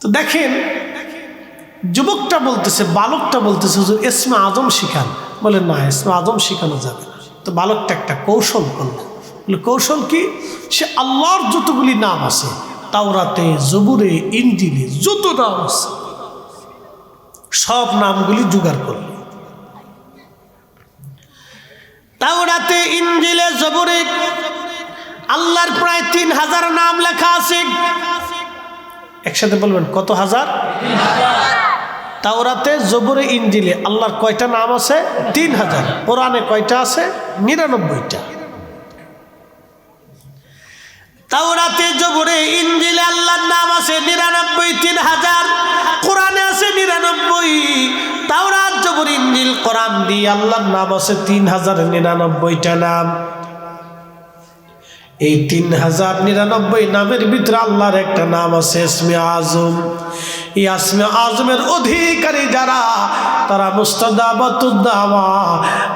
তো দেখেন যুবকটা বলতেছে, বালকটা বলতেছে, হুজুর ইসমে আজম শিখান। বলে না, ইসমে আজম শিখানো যাবে না। তো বালকটা একটা কৌশল করলো। বলে কৌশল কি? সে আল্লাহর যতগুলি নাম আছে, তাওরাতে, জবুরে, ইনজিলে যত নাম আছে সব নামগুলি জোগাড় করল। তাওরাতে, ইনজিলে, জবুরে আল্লাহর প্রায় 3000 নাম লেখা আছে। একসাথে বলবেন, কত হাজার? তাওরাতে, জবুরে, ইনজিলে আল্লাহর কয়টা নাম আছে? 3000। কোরআনে কয়টা আছে? 99টা। তাওরাতে, জবুরে, ইনজিলে আল্লাহর নাম আছে 99, 3000। কোরআনে আছে 99। তাওরাত, জবুর, ইনজিল, কোরআন দিয়ে আল্লাহর নাম আছে 3099টা নাম। এই 3099 নামের ভিতরে আল্লাহর একটা নাম আছে ইসমে আজম। এই ইসমে আজমের অধিকারী যারা, তারা মুস্তাজাবাতুদ-দাওয়া,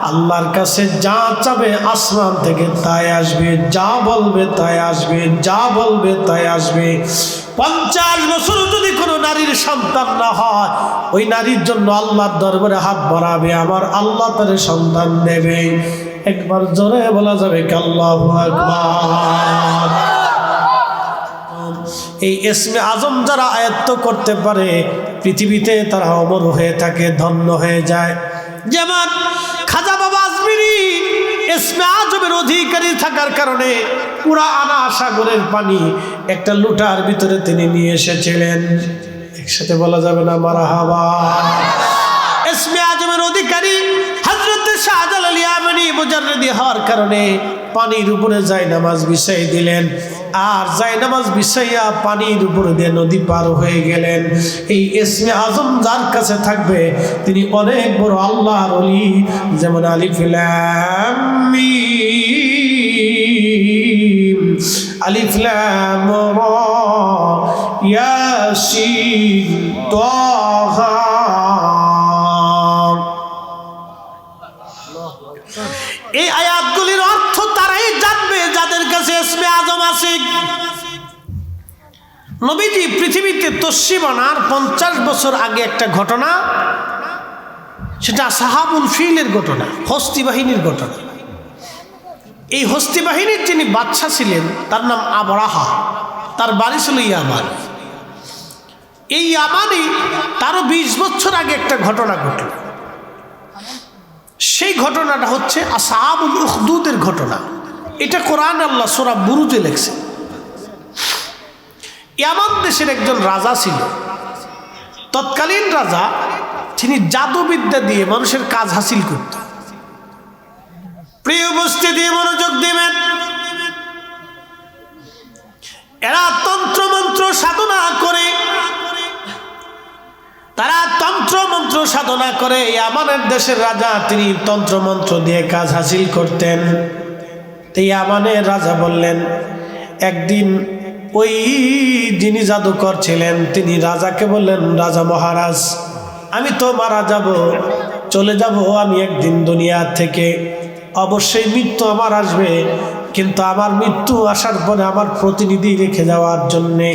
আল্লাহর কাছে যা চাবে আসমান থেকে তাই আসবে, যা বলবে তাই আসবে, যা বলবে তাই আসবে। 50 বছর যদি কোনো নারীর সন্তান না হয়, ওই নারীর জন্য আল্লাহর দরবারে হাত বাড়াবে, আমার আল্লাহ তার সন্তান দেবে। একবার জোরে বলা যাবে আল্লাহু আকবার। এই ইসমে আজম যারা আয়ত্ত করতে পারে, পৃথিবীতে তারা অমর হয়ে থাকে, ধন্য হয়ে যায়। যেমন খাজা বাবা আজমিরি ইসমে আজমের অধিকারী থাকার কারণে পুরা আনা সাগরের পানি একটা লুটার ভিতরে তিনি নিয়ে এসেছিলেন। একসাথে বলা যাবে না মারহাবা। ইসমে আজমের অধিকারী হযরত শাহজালাল ইয়ামানি মুজাররিদি হওয়ার কারণে পানির উপরে জায়নামাজ বিছাই দিলেন, আর জায়নামাজ বিছাইয়া পানির উপরে দিয়ে নদী পার হয়ে গেলেন। এই ইসমে আজম যার কাছে থাকবে, তিনি অনেক বড় আল্লাহর ওলি। যেমন আলিফ লাম মিম, আলিফ লাম রা, ইয়াসিন, তাহা। এই আয়াতগুলির অর্থ তারাই জানবে যাদের কাছে ইসমে আজম আছে। নবীজি পৃথিবীতে তসবিহ বানার 50 বছর আগে একটা ঘটনা, সেটা সাহাবুল ফিলের ঘটনা, হস্তি বাহিনীর ঘটনা। এই হস্তি বাহিনীর যিনি বাদশা ছিলেন তার নাম আবরাহা, তার বাড়ি ছিল ইয়ামান। এই ইয়ামানে তারও 20 বছর আগে একটা ঘটনা ঘটল। সেই ঘটনাটা হচ্ছে আসহাবুল উখদুদের ঘটনা। এটা কোরআন আল্লাহ সূরা বুরুজে লেখছে। ইয়ামান দেশের একজন রাজা ছিল। তৎকালীন রাজা, তিনি জাদুবিদ্যা দিয়ে মানুষের কাজ হাসিল করত। প্রিয় উপস্থিতি, মনোযোগ দিবেন। এরা তন্ত্র মন্ত্র সাধনা করে, তারা তন্ত্র মন্ত্র সাধনা করে। ইয়ামানের দেশের রাজা, তিনি তন্ত্র মন্ত্র দিয়ে কাজ হাসিল করতেন। তো ইয়ামানের রাজা বললেন, একদিন ওই যিনি জাদুকর ছিলেন তিনি রাজাকে বললেন, রাজা মহারাজ, আমি তো মারা যাব, চলে যাব আমি একদিন দুনিয়া থেকে। অবশ্যই মৃত্যু আমার আসবে, কিন্তু আমার মৃত্যু আসার পরে আমার প্রতিনিধি রেখে যাওয়ার জন্যে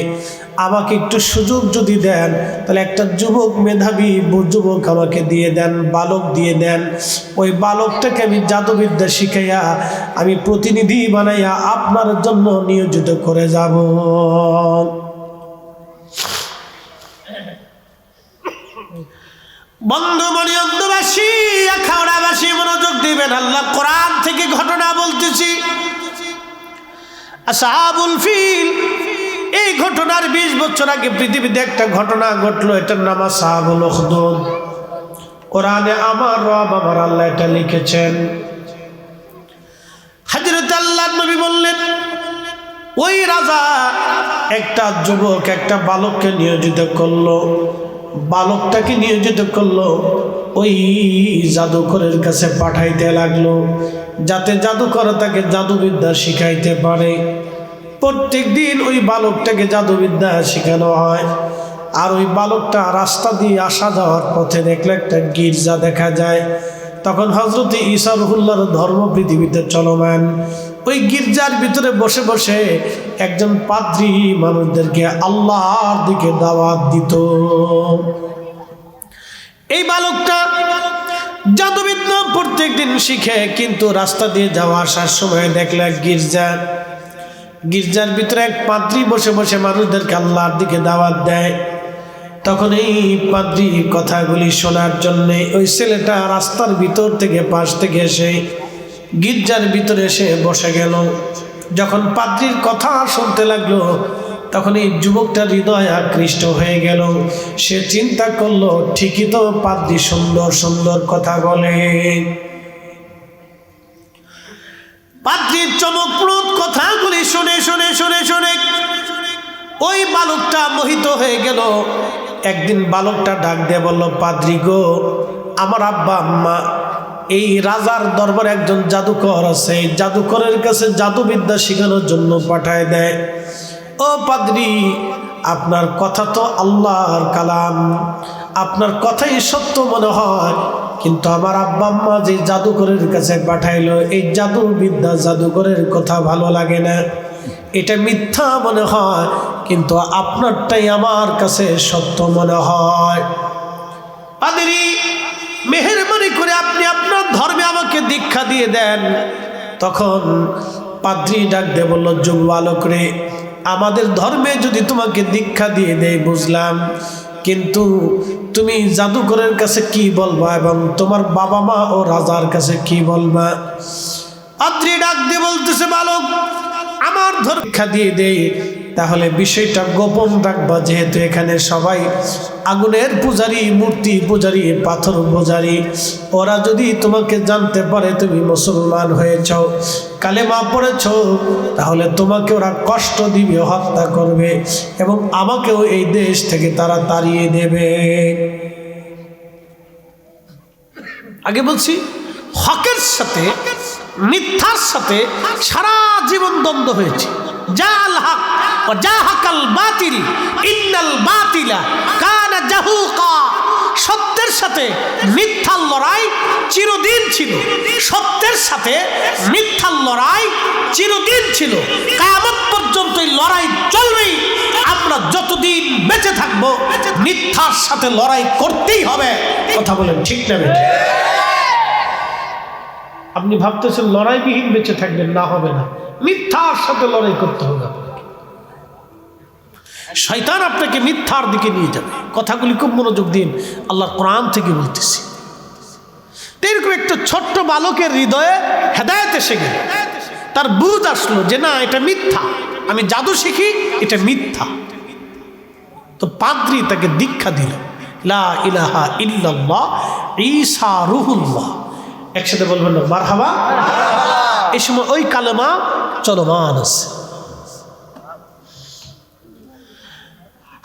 আমাকে একটু সুযোগ যদি দেন, তাহলে একটা যুবক, মেধাবী যুবক আমাকে দিয়ে দেন, বালক দিয়ে দেন। ওই বালকটাকে আমি জাদুবিদ্যা শিখাইয়া আমি প্রতিনিধি বানাইয়া আপনার জন্য নিয়োজিত করে যাব। বন্ধুমণি, অন্ধবাসী, আখাউড়াবাসী, মনোযোগ দিবেন। আল্লাহ কোরআন থেকে ঘটনা বলতেছি। আসহাবুল ফিল, এই ঘটনার 20 বছর আগে পৃথিবীতে একটা ঘটনা ঘটলো, এটার নাম আসহাবুল উখদুদ। কোরআনে আমার রব, আমার আল্লাহ এটা লিখেছেন। হযরত আল্লাহর নবী বললেন, ওই রাজা একটা যুবক, একটা বালককে নিয়োজিত করলো। বালকটাকে নিয়োজিত করলো, ওই জাদুকরের কাছে পাঠাইতে লাগলো, যাতে জাদুকর তাকে জাদুবিদ্যা শিখাইতে পারে। প্রত্যেক দিন ওই বালকটাকে জাদুবিদ্যা শেখানো হয়। আর ওই বালকটা রাস্তা দিয়ে আসা যাওয়ার পথে দেখলে একটা গির্জা দেখা যায়। তখন হযরত ঈসা রুহুল্লাহর ধর্ম পৃথিবীতে চলমান। ওই গির্জার ভিতরে বসে বসে একজন পাদ্রী মানুষদেরকে আল্লাহর দিকে দাওয়াত দিত। এই বালকটা জাদুবিদ্যা প্রত্যেক দিন শিখে, কিন্তু রাস্তা দিয়ে যাওয়া আসার সময় দেখলে গির্জার ভিতরে এক পাদ্রী বসে বসে মানুষদেরকে আল্লাহর দিকে দাওয়াত দেয়। তখন এই পাদ্রী কথাগুলি শোনার জন্যে ওই ছেলেটা রাস্তার ভিতর থেকে পাশ থেকে এসে গির্জার ভিতরে এসে বসে গেল। যখন পাদ্রীর কথা শুনতে লাগলো তখন এই যুবকটার হৃদয় আকৃষ্ট হয়ে গেল। সে চিন্তা করলো, ঠিকই তো পাদ্রী সুন্দর সুন্দর কথা বলে। পাদ্রীর চমকপ্রদ কথাগুলি শুনে শুনে শুনে শুনে ওই বালকটা মোহিত হয়ে গেল। একদিন বালকটা ডাক দিয়ে বলল, পাদ্রী গো, আমার আব্বা আম্মা এই রাজার দরবারে একজন জাদুকর আছে, এই জাদুকরের কাছে জাদুবিদ্যা শেখানোর জন্য পাঠায় দেয়। ও পাদ্রী, আপনার কথা তো আল্লাহর কালাম, আপনার কথাই সত্য মনে হয়, কিন্তু আমার আব্বা আম্মা যে জাদুকরের কাছে পাঠাইলো, এই জাদুবিদ্যা জাদুকরের কথা ভালো লাগে না, এটা মিথ্যা মনে হয়, কিন্তু আপনারটাই আমার কাছে সত্য মনে হয়। পাদ্রী, মেহেরবানি করে আপনি আপনার ধর্মে আমাকে দীক্ষা দিয়ে দেন। তখন পাদ্রী ডাক দিয়ে বলল, যুব বালক রে, আমাদের ধর্মে যদি তোমাকে দীক্ষা দিয়ে দেয় বুঝলাম, কিন্তু তুমি জাদুকরের কাছে কি বলবা এবং তোমার বাবা মা ও রাজার কাছে কি বলবা? পাদ্রী ডাক দিয়ে বলতেছে, বালক, আমার ধর্ম দীক্ষা দিয়ে দেয় তাহলে বিষয়টা গোপন রাখবা, যেহেতু এখানে সবাই আগুনের পূজারী, মূর্তি পূজারী, পাথর পূজারী, ওরা যদি তোমাকে জানতে পারে তুমি মুসলমান হয়েছ, কালেমা পড়েছ, তাহলে তোমাকে ওরা কষ্ট দিবে, হত্যা করবে এবং আমাকেও এই দেশ থেকে তারা তাড়িয়ে দেবে। আগে বলছি, হকের সাথে মিথ্যার সাথে সারা জীবন দ্বন্দ্ব হয়েছে। জাল হক ও জাহাকাল বাতিল ইন্নাল বাতিলা কানা জাহুকা। সত্যের সাথে মিথ্যার লড়াই চিরদিন ছিল, সত্যের সাথে মিথ্যার লড়াই চিরদিন ছিল, কিয়ামত পর্যন্ত এই লড়াই চলবেই। আমরা যতদিন বেঁচে থাকবো মিথ্যার সাথে লড়াই করতেই হবে। কথা বলেন ঠিক না বেঠিক? আপনি ভাবতেছেন লড়াইবিহীন বেঁচে থাকবেন, না, হবে না, মিথ্যার সাথে লড়াই করতে হবে। শয়তান আপনাকে মিথ্যার দিকে নিয়ে যাবে। কথাগুলি খুব মনোযোগ দিন, আল্লাহর কোরআন থেকে বলতেছি। এরকম একটা ছোট্ট বালকের হৃদয়ে হেদায়েত এসে গেল, তার বুঝ আসলো যে না, এটা মিথ্যা, আমি জাদু শিখি, এটা মিথ্যা। তো পাদ্রী তাকে দীক্ষা দিল, লা ইলাহা ইল্লাল্লাহ ঈসা রুহুল্লাহ। একসাথে বলবেন না মারহাবা? এই সময় ওই কালেমা চলমান আছে।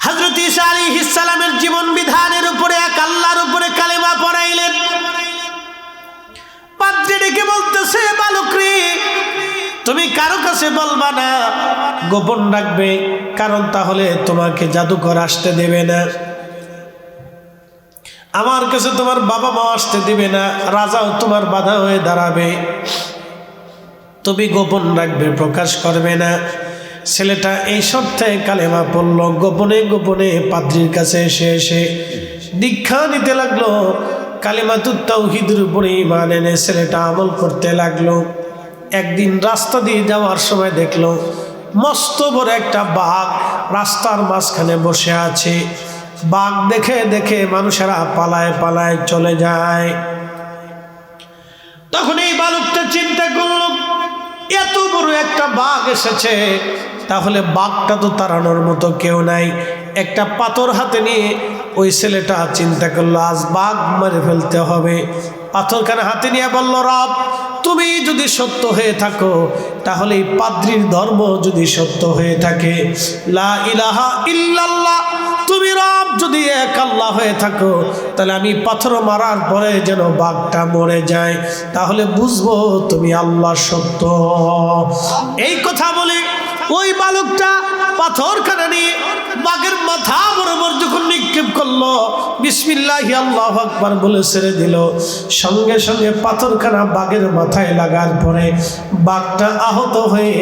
হযরত ঈসা আলাইহিস সালামের জীবন বিধানের উপরে এক আল্লাহর উপরে কালেমা পড়াইলেন। পাদ্রী ডেকে বলতেছে, বালক রে, তুমি কারো কাছে বলবা না, গোপন রাখবে, কারণ তাহলে তোমাকে জাদুকর আসতে দেবে না, আমার কাছে তোমার বাবা মা আসতে দিবে না, রাজাও তোমার বাধা হয়ে দাঁড়াবে, তুমি গোপন রাখবে, প্রকাশ করবে না। ছেলেটা এই শর্তে কালেমা পড়ল। গোপনে গোপনে পাদ্রীর কাছে এসে দীক্ষা নিতে লাগলো। কালেমাতুত তাওহীদের উপরে ঈমান এনে ছেলেটা আমল করতে লাগলো। একদিন রাস্তা দিয়ে যাওয়ার সময় দেখলো মস্ত বড় একটা বাঘ রাস্তার মাঝখানে বসে আছে। বাঘ দেখে দেখে মানুষেরা পালায় পালায় চলে যায়। তখন এই বালকটা চিন্তা করলো, এত বড় একটা বাঘ এসেছে, তাহলে বাঘটা তো তাড়ানোর মতো কেউ নাই। একটা পাথর হাতে নিয়ে ওই ছেলেটা চিন্তা করলো, আজ বাঘ মেরে ফেলতে হবে। পাথরখানা হাতে নিয়ে বলল, রব, তুমি যদি সত্য হয়ে থাকো, তাহলে এই পাদ্রীর ধর্ম যদি সত্য হয়ে থাকে, লা ইলাহা ইল্লাল্লাহ, তুমি রব যদি এক আল্লাহ হয়ে থাকো, তাহলে আমি পাথর মারার পরে যেন বাঘটা মরে যায়, তাহলে বুঝবো তুমি আল্লাহ সত্য। এই কথা বলে ওই বালকটা পাথরখানা নিয়ে বাঘের মাথা বরাবর যখন নিক্ষেপ করলো, বিসমিল্লাহি আল্লাহু আকবার বলে ছেড়ে দিল, সঙ্গে সঙ্গে পাথরখানা বাঘের মাথায় লাগার পরে বাঘটা আহত হয়ে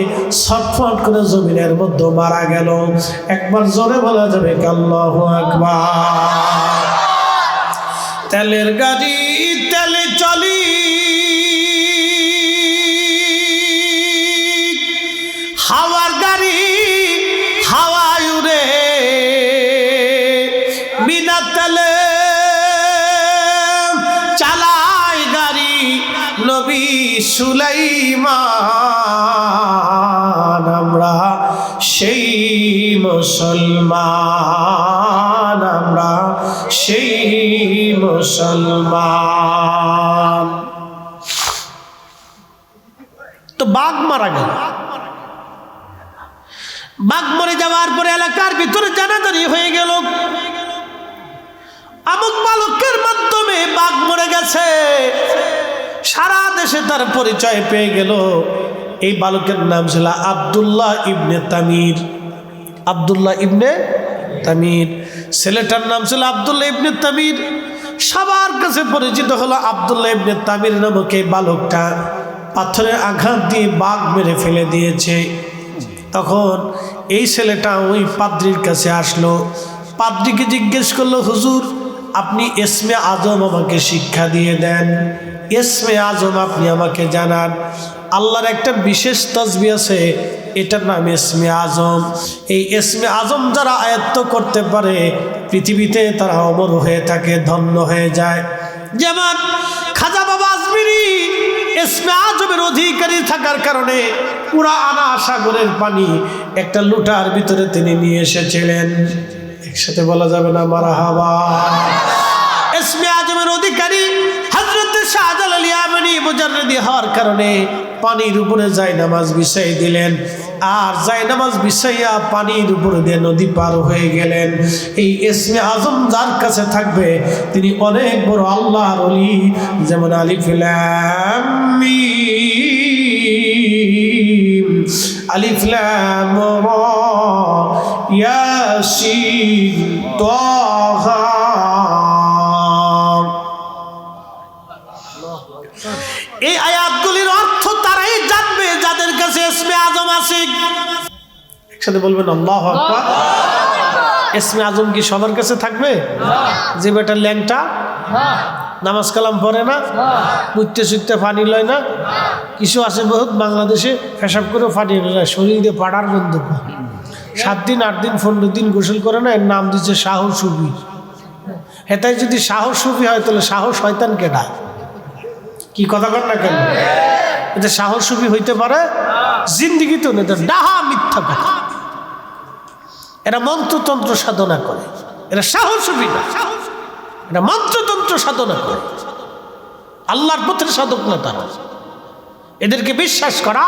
ছটফট করে জমিনের মধ্যে মারা গেল। একবার জোরে বলা যাবে আল্লাহু আকবার। তেলের গাড়ি তেলে চলি, হাওয়ার গাড়ি হাওয়ায় উড়ে, বিনা তেলে চালায় গাড়ি নবী সুলাইমান। আমরা সেই মুসলমান, আমরা সেই মুসলমান। তো বাঘ মারা গেল। বাঘ মরে যাওয়ার পরে এলাকার ভিতরে জানাজানি হয়ে গেল, আমুক বালকের মাধ্যমে বাঘ মরে গেছে। সারা দেশে তার পরিচয় পেয়ে গেল। এই বালকের নাম ছিল আব্দুল্লাহ ইবনে তামির। আব্দুল্লাহ ইবনে তামির, ছেলেটার নাম ছিল আব্দুল্লাহ ইবনে তামির। সবার কাছে পরিচিত হলো আব্দুল্লাহ ইবনে তামির নামক এই বালকটা পাথরের আঘাত দিয়ে বাঘ মেরে ফেলে দিয়েছে। তখন এই ছেলেটা ওই পাদ্রির কাছে আসলো, পাদ্রিকে জিজ্ঞেস করলো, হুজুর আপনি ইসমে আজম আমাকে শিক্ষা দিয়ে দেন, ইসমে আজম আপনি আমাকে জানান। আল্লাহর একটা বিশেষ তাসবিহ আছে, এটার নাম ইসমে আজম। এই ইসমে আজম যারা আয়ত্ত করতে পারে পৃথিবীতে তারা অমর হয়ে থাকে, ধন্য হয়ে যায়। যেমন খাজা বাবা আজমিরি ইসমে আজমের অধিকারী থাকার কারণে পুরা আনা সাগরের পানি একটা লুটার ভিতরে তিনি নিয়ে এসেছিলেন। একসাথে বলা যাবে না মারহাবা। ইসমে আজমের অধিকারী হযরত শাহজালাল ইয়ামানি মুজাররিদি হওয়ার কারণে পানির উপরে জায়নামাজ বিছাই দিলেন, আর জায়নামাজ বিছাইয়া পানির উপরে দিয়ে নদী পার হয়ে গেলেন। এই ইসমে আজম যার কাছে থাকবে তিনি অনেক বড় আল্লাহর ওলি। যেমন আলিফ লাম মিম, আলিফ লাম রা, ইয়াসিন, তাহা। এই আয়াতগুলির অর্থ তারাই জানবে যাদের কাছে ইসমে আজম আছে। একসাথে বলবেন আল্লাহু আকবার। ইসমে আজম কি সবার কাছে থাকবে? যে বেটা ল্যাংটা, নামাজ কালাম পড়ে না, মুইতে সুইতে পানি লয় না, কিছু আছে বহুত বাংলাদেশে পেশাব করে পানি লয়, শরীর দিয়ে পাড়ার বন্ধ, 7 দিন 8 দিন 15 দিন গোসল করে না, এর নাম দিচ্ছে সাহস সুফি। হেতাই যদি সাহস সুফি হয় তাহলে সাহস শয়তান কেডা? কি কথা কর না কেন? এটা সাহস সুফি হইতে পারে জিন্দিগি তো না, ডাহা মিথ্যা কথা। এরা মন্ত্রতন্ত্র সাধনা করে, এরা সাহস সুফি না, এরা মন্ত্রতন্ত্র সাধনা করে, আল্লাহর পথের সাধক না তারা। এদেরকে বিশ্বাস করা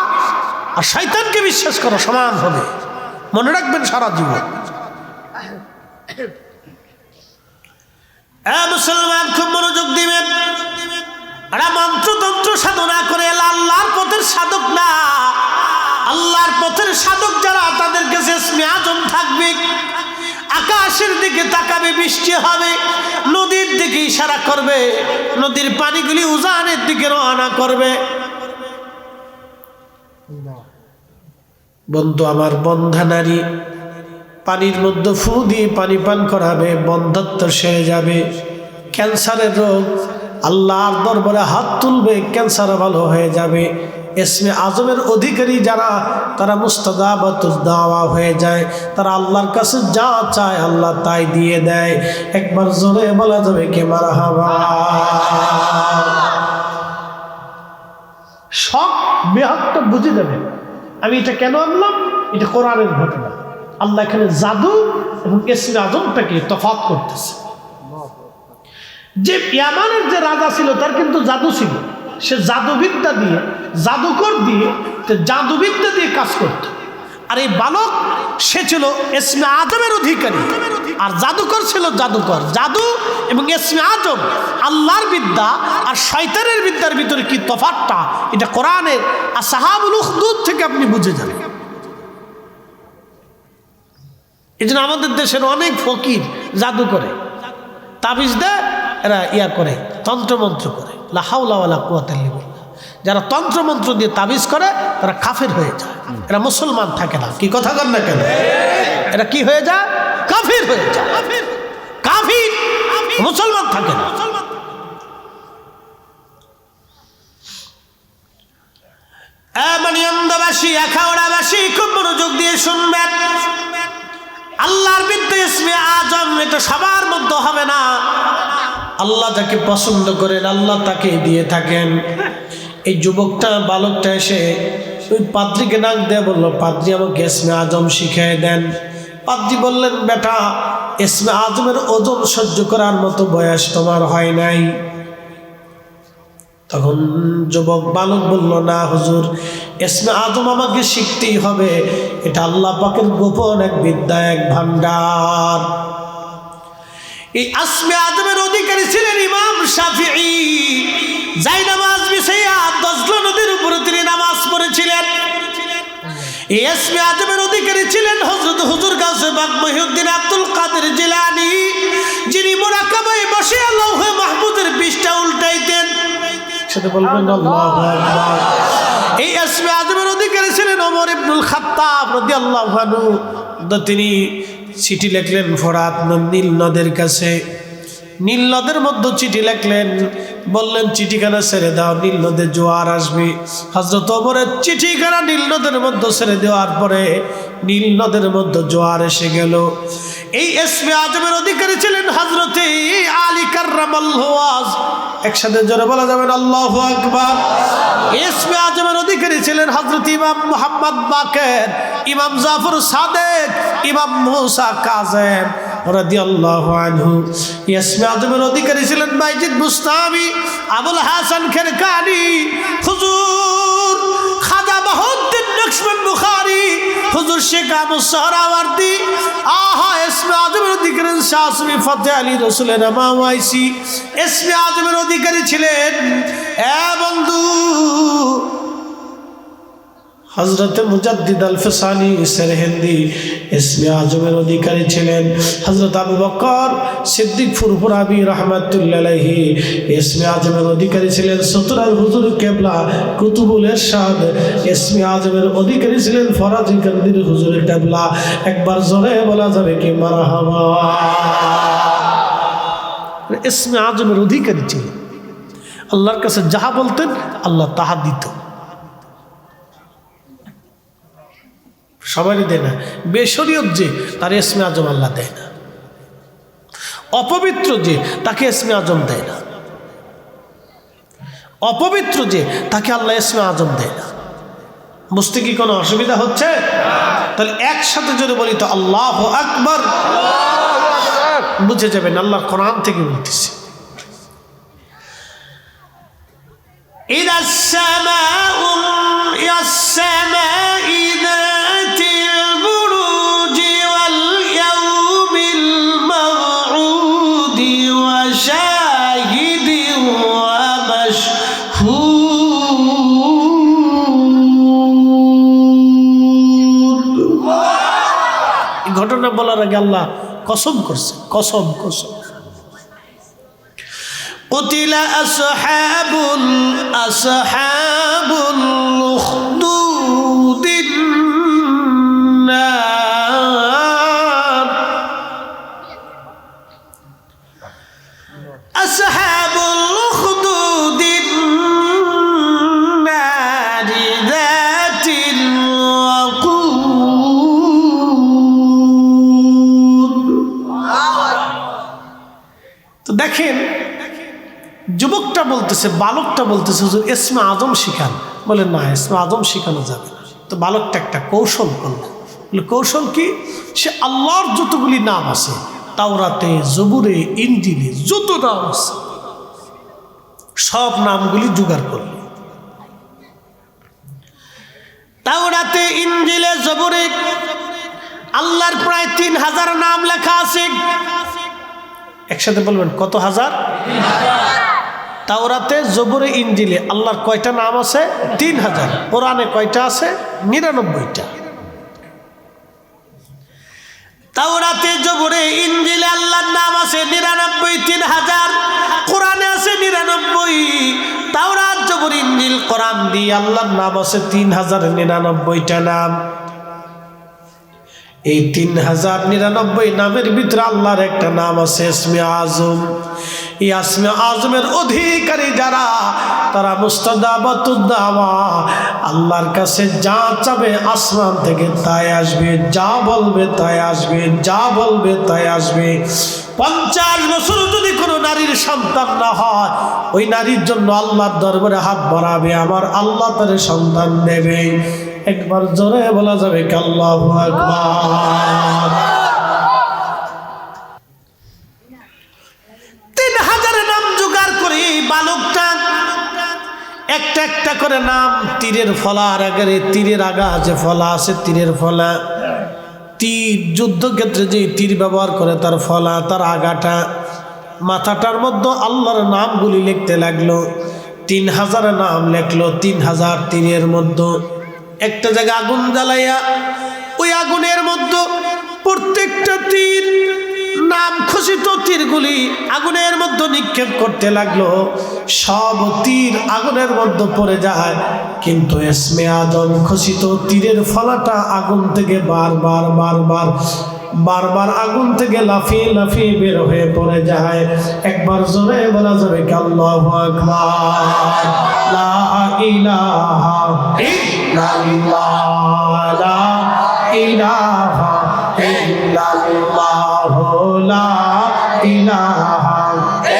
আর শয়তানকে বিশ্বাস করা সমান হবে, মনে রাখবেন সারা জীবন। মুসলমান খুব মনোযোগ দিবেন। এরা মন্ত্রতন্ত্র সাধনা করে, আল্লাহর পথের সাধক না। আল্লাহর পথের সাধক যারা, তাদের কাছে ইসমে আজম থাকবে। আকাশের দিকে তাকাবে, বৃষ্টি হবে, নদীর দিকে ইশারা করবে, নদীর পানিগুলি উজানের দিকে রওনা করবে। বন্ধু আমার, বন্ধা নারী পানির মধ্যে ফু দিয়ে পানি পান করাবে, বন্ধ্যত্ব সেরে যাবে। ক্যান্সারের রোগ আল্লাহর দরবারে হাত তুলবে, ক্যান্সার ভালো হয়ে যাবে। ইসমে আজমের অধিকারী যারা, তারা মুস্তাজাবাতুদ দাওয়া হয়ে যায়। তারা আল্লাহর কাছে যা চায় আল্লাহ তাই দিয়ে দেয়। একবার জোরে বলা যাবে কে মারহাবা। সব বেহাতটা বুঝে যাবে। আমি এটা কেন আনলাম? এটা কোরআনের ঘটনা। আল্লাহ এখানে জাদু এবং ইসমে আজমটাকে তফাৎ করতেছে। যে ইয়ামানের যে রাজা ছিল তার কিন্তু জাদু ছিল, সে জাদুবিদ্যা দিয়ে, জাদুকর দিয়ে, জাদুবিদ্যা দিয়ে কাজ করত। আর এই বালক সে ছিল ইসমে আজমের অধিকারী, আর জাদুকর ছিল জাদুকর। জাদু এবং ইসমে আজম, আল্লাহর বিদ্যা আর শয়তানের বিদ্যার ভিতরে কি তফাৎটা, এটা কোরআনের আসহাবুল উখদুদ থেকে আপনি বুঝে যাবেন। এই জন্য আমাদের দেশের অনেক ফকির জাদু করে, তাবিজ দেয়, এরা ইয়া করে, তন্ত্রমন্ত্র করে। লা হাওলা ওয়ালা কুওয়াতা ইল্লা বিল্লাহ। যারা তন্ত্রমন্ত্র দিয়ে তাবিজ করে তারা কাফের হয়ে যায়, এরা মুসলমান থাকে না। কি কথা কন না কেন? এরা কি হয়ে যায়? কাফির হয়ে যায়। কাফির মুসলমান থাকে না। মানিয়ান্দাবাসী, আখাউড়াবাসী খুব মনোযোগ দিয়ে শুনবেন। আল্লাহর বিদ্যা ইসমে আজম এটা সবার মধ্যে হবে না। আল্লাহ যাকে পছন্দ করেন আল্লাহ তাকে দিয়ে থাকেন। এই যুবকটা, বালকটা এসে ওই পাদ্রীকে ডাক দিয়ে বললো, পাদ্রী আমাকে ইসমে আজম শিখিয়ে দেন। পাদ্রী বললেন, বেটা ইসমে আজমের ওজন সহ্য করার মতো বয়স তোমার হয় নাই। তখন যুবক বালক বলল, না হুজুর, ইসমে আজম আমাকে শিখতেই হবে, এটা আল্লাহ পাকের গোপন এক বিদ্যা, এক ভান্ডার। এই ইসমে আজমের অধিকারী ছিলেন ইমাম শাফিঈ। যাই নামাজ বিছাইয়া 10 নদীর উপরে তিনি নামাজ পড়েছিলেন। এই ইসমে আজমের অধিকারী ছিলেন হযরত হুজুর গাউসে পাক মহিউদ্দিন আব্দুল কাদের জিলানী, যিনি মুরাকাবায় বসে লৌহে মাহফুজের পৃষ্ঠা উল্টাইতেন। সাথে বলবেন আল্লাহু আকবার। এই ইসমে আজমের অধিকারী ছিলেন ওমর ইবনুল খাত্তাব রাদিয়াল্লাহু আনহু। তিনি চিঠি লিখলেন ফোরাত নীল নদের কাছে। নীল নদের মধ্যে চিঠি লিখলেন, বললেন চিঠিখানা ছেড়ে দাও, নীল নদে জোয়ার আসবে। হযরত ওমরের চিঠিখানা নীল নদের মধ্যে ছেড়ে দেওয়ার পরে নীল নদের মধ্যে জোয়ার এসে গেল। এই ইসমে আজমের অধিকারী ছিলেন হযরত আলী কাররামাল্লাহু ওয়াজ। একসাথে জোরে বলা যাবেন আল্লাহু আকবার। ইসমে আজমের অধিকারী ছিলেন হযরত ইমাম মুহাম্মদ বাকের, ইমাম জাফর সাদেক, ইমাম মুসা কাযেম রাদিয়াল্লাহু আনহু। ইসমে আজমের অধিকারী ছিলেন বাইজিদ বুস্তামি, আবুল হাসান খেরকানি, হুজুর খাজা বাহাউদ্দিন নকশবন্দ বুখারী, হুজুর শেখ আবু সোহরাওয়ার্দী। আহা, ইসমে আজমের অধিকারী শাহ সুফি ফতেহ আলী রসুলের নামাওয়াইসি ইসমে আজমের অধিকারী ছিলেন। বন্ধু, হযরত মুজাদ্দিদ আল ফিসানি সেরহিন্দি ইসমে আজমের অধিকারী ছিলেন। হযরত আবু বকর সিদ্দিক ফুরফুরাবি রাহমাতুল্লাহ আলাইহি ইসমে আজমের অধিকারী ছিলেন। সুতরাং হুজুর কেবলা কুতুবুল ইরশাদ ইসমে আজমের অধিকারী ছিলেন। ফরাজি কান্দির হুজুর কেবলা। একবার জোরে বলা যাবে কি মারহাবা। ইসমে আজমের অধিকারী ছিলেন। আল্লাহর কাছে যাহা বলতেন আল্লাহ তাহা দিত। সবারই দেয় না, বেশরিয়ত যে তার ইসমে আজম আল্লাহ দেয় না, অপবিত্র যে তাকে ইসমে আজম দেয় না, অপবিত্র যে তাকে আল্লাহ ইসমে আজম দেয় না। বুঝতে কি কোনো অসুবিধা হচ্ছে? তাহলে একসাথে যদি বলি তো আল্লাহু আকবার, বুঝে যাবেন আল্লাহর কোরআন থেকে বলতেছি। إذا السماء ذات البروج واليوم الموعود وشاهد ومشهود। ঘটনা বলার আগে আল্লাহ কসম করছে, কসম কসম। قتل أصحاب الأخدود النار أصحاب الأخدود النار ذات الوقود। তো দেখেন যুবকটা বলতেছে, বালকটা বলতেছে হুজুর ইসমে আজম শিখান। বলে না, ইসমে আজম শিখানো যাবে না। তো বালকটা একটা কৌশল করলো। কৌশল কি? সে আল্লাহর যতগুলি নাম আছে তাওরাতে, জবুরে, ইনজিলে যত নাম আছে সব নামগুলি জোগাড় করলো। তাওরাতে, ইনজিলে, জবুরে আল্লাহর প্রায় 3000 নাম লেখা আছে। একসাথে বলবেন কত হাজার? তাওরাতে, জবুরে, ইনজিলে আল্লাহর কয়টা নাম আছে? 3000। কোরআনে কয়টা আছে? 99টা। তাওরাতে, জবুরে, ইনজিলে আল্লাহর নাম আছে 99, 3000। কোরআনে আছে 99। তাওরাত, জবুর, ইনজিল, কোরআন দিয়ে আল্লাহর নাম আছে 3099টা নাম। এই 3099 নামের ভিতরে আল্লাহর একটা নাম আছে ইসমে আজম। এই ইসমে আজমের অধিকারী যারা, তারা মুস্তাজাবাতুদ দাওয়া, আল্লাহর কাছে যা চাবে আসমান থেকে তাই আসবে, যা বলবে তাই আসবে, যা বলবে তাই আসবে। 50 বছর যদি কোনো নারীর সন্তান না হয়, ওই নারীর জন্য আল্লাহর দরবারে হাত বাড়াবে, আমার আল্লাহ তার সন্তান দেবে। একবার জোরে বলা যাবে কি আল্লাহু আকবার। 3000 নাম জোগাড় করে বালকটা একটা একটা করে নাম, তীরের ফলার আগে, তীরের আগা যে ফলা আছে, তীরের ফলা, তীর যুদ্ধক্ষেত্রে যে তীর ব্যবহার করে তার ফলা, তার আগাটা, মাথাটার মধ্যে আল্লাহর নামগুলি লিখতে লাগলো। 3000 নাম লেখলো। 3000 তীরের মধ্যে একটা জায়গায় আগুন জ্বালাইয়া ওই আগুনের মধ্যে প্রত্যেকটা তীর, নাম খচিত তীরগুলি আগুনের মধ্যে নিক্ষেপ করতে লাগলো। সব তীর আগুনের মধ্যে পড়ে যায়, কিন্তু ইসমে আজম খচিত তীরের ফলাটা আগুন থেকে বারবার বারবার বারবার আগুন থেকে লাফিয়ে লাফিয়ে বের হয়ে পড়ে যায়। একবার জোরে বলা যাবে কি আল্লাহু আকবার। লা ইলাহা ইল্লাল্লাহ, লা ইলাহা ইল্লাল্লাহ, লা ইলাহা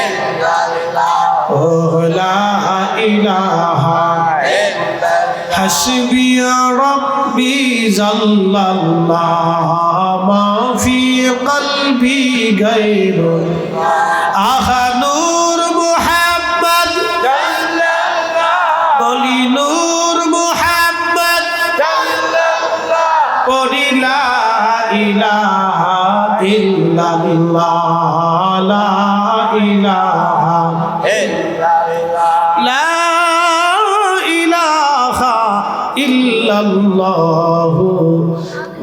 ইল্লাল্লাহ, লা ইলাহা হাসবি রব্বি জাল্লাল্লাহ, মা ফি কলবি গায়রুল্লাহ। আহা নূর মুহাম্মদ জাল্লাল্লাহ, বলি নূর মুহাম্মদ জাল্লাল্লাহ, বলি লা ইলাহা ইল্লাল্লাহ, লা ইলাহা ইল্লাল্লাহ, লা ইল্লাল্লাহু